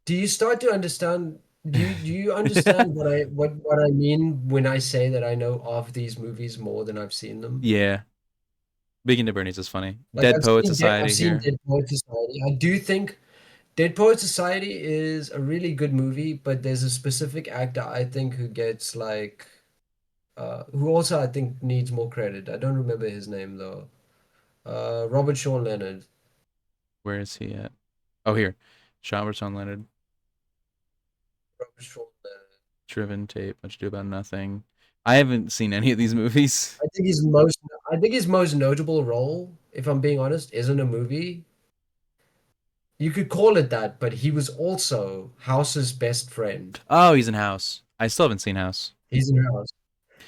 Do you start to understand? Do you understand what I mean when I say that I know of these movies more than I've seen them? Yeah. Weekend at Bernie's is funny. Like Dead Poet I've Society seen here. Dead Poets Society. I do think Dead Poet Society is a really good movie, but there's a specific actor I think who gets like who also I think needs more credit. I don't remember his name though. Robert Sean Leonard. Where is he at? Oh, here. Roberts on Leonard. Robert Sean Leonard. Driven Tape. Much Ado About Nothing. I haven't seen any of these movies. I think his most notable role, if I'm being honest, isn't a movie. You could call it that, but he was also House's best friend. Oh, he's in House. I still haven't seen House. He's in House.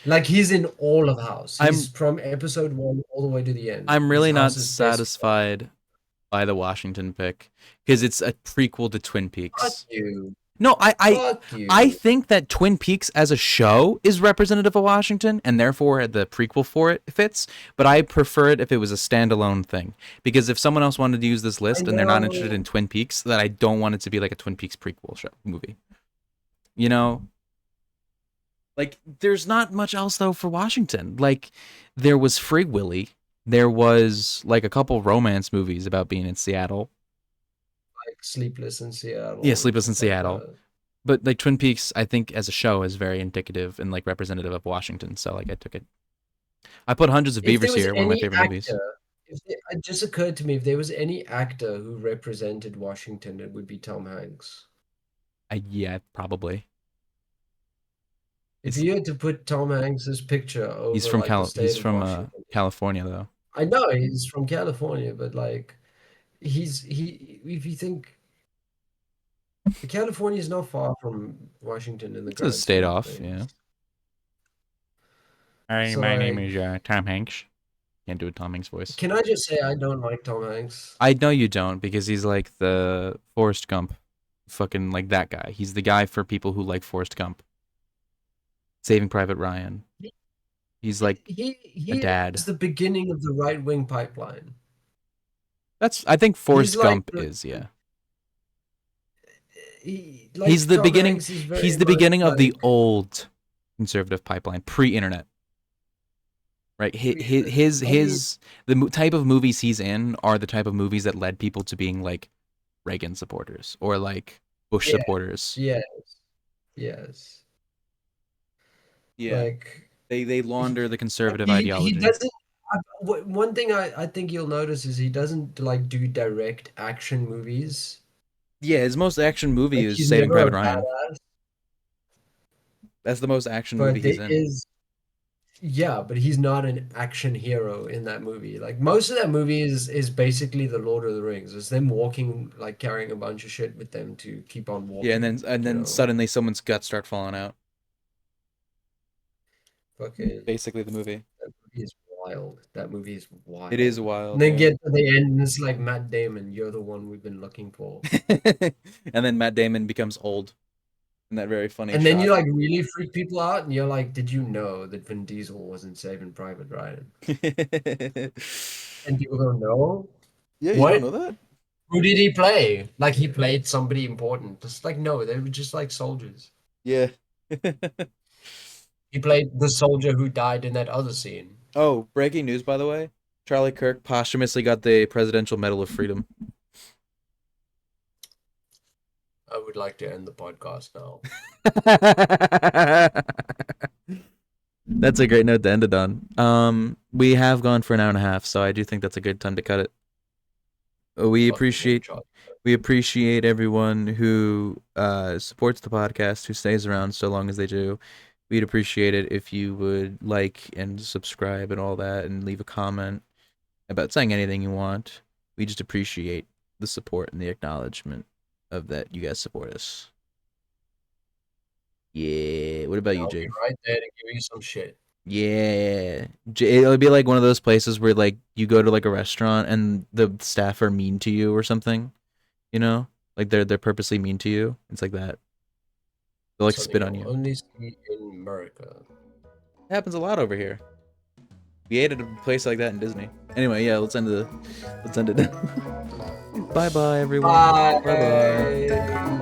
Like he's in all of House. He's I'm from episode 1 all the way to the end. I'm He's really not House's best friend. satisfied by the Washington pick because it's a prequel to Twin Fuck Peaks. you. No, Fuck you. I think that Twin Peaks as a show is representative of Washington, and therefore the prequel for it fits. But I prefer it if it was a standalone thing, because if someone else wanted to use this I list and they're not interested know. in Twin Peaks, that I don't want it to be like a Twin Peaks prequel show movie. You know, like there's not much else though for Washington. Like there was Free Willy, there was like a couple romance movies about being in Seattle. Like Sleepless in Seattle Yeah, and Sleepless in stuff like Seattle. that. But like Twin Peaks, I think as a show is very indicative and like representative of Washington. So like I took it. I put Hundreds of If there Beavers was here, one of my any favorite movies. actor, it just occurred to me if there was any actor who represented Washington, it would be Tom Hanks. Yeah, probably. If It's you had to put Tom Hanks's picture he's over from like the He's state of from Washington, California though. I know he's from California, but like he if you think California is not far from Washington in the It's a grand state scheme of off, yeah. things. Hi, So my name like, is Tom Hanks. Can't do a Tom Hanks voice. can I just say I don't like Tom Hanks? I know you don't because he's like the Forrest Gump, fucking like that guy. He's the guy for people who like Forrest Gump. Saving Private Ryan. He's like a He dad. is the beginning of the right wing pipeline. I think Forrest He's like Gump the is, yeah. like He's the Tom beginning. Hanks is very He's the much beginning of the like old conservative pipeline, pre-internet. Right. pre-internet. I mean, Type of movies he's in are the type of movies that led people to being like Reagan supporters or like Bush yeah, supporters. yes, yes. Yeah. Like They launder the conservative he ideology. doesn't. One thing I think you'll notice is he doesn't like do direct action movies. Yeah, his most action movie Like is he's Saving never a Private Ryan. badass, That's the most action movie but he's there in. is yeah, but he's not an action hero in that movie. Like most of that movie is basically the Lord of the Rings. It's them walking, like carrying a bunch of shit with them to keep on Yeah, walking. and You then know, suddenly someone's guts start falling out. fucking Basically the movie. that movie is wild. That movie is It is wild. And wild, then yeah. get to the end, and it's like Matt Damon. You're the one we've been looking for. And then Matt Damon becomes old in that very funny And then shot. you like really freak people out, and you're like, "Did you know that Vin Diesel wasn't Saving Private Ryan?" And people don't know. Yeah, you don't What? know that? Who did he play? Like he played somebody important. Just like no, they were just like soldiers. Yeah. He played the soldier who died in that other scene. Oh, breaking news, by the way. Charlie Kirk posthumously got the Presidential Medal of Freedom. I would like to end the podcast now. That's a great note to end it on. We have gone for an hour and a half, so I do think that's a good time to cut it. We appreciate everyone who supports the podcast, who stays around so long as they do. We'd appreciate it if you would like and subscribe and all that and leave a comment about saying anything you want. We just appreciate the support and the acknowledgement of that you guys support us. Yeah. What about you, I'll Jade? be right there to give you some shit. Yeah. It'll be like one of those places where like you go to like a restaurant and the staff are mean to you or something, you know? Like they're purposely mean to you. It's like that. They'll like Something spit on you'll you. only see in America. It happens a lot over here. We ate at a place like that in Disney. Anyway, yeah, let's end it. Bye bye everyone. Bye bye. Bye.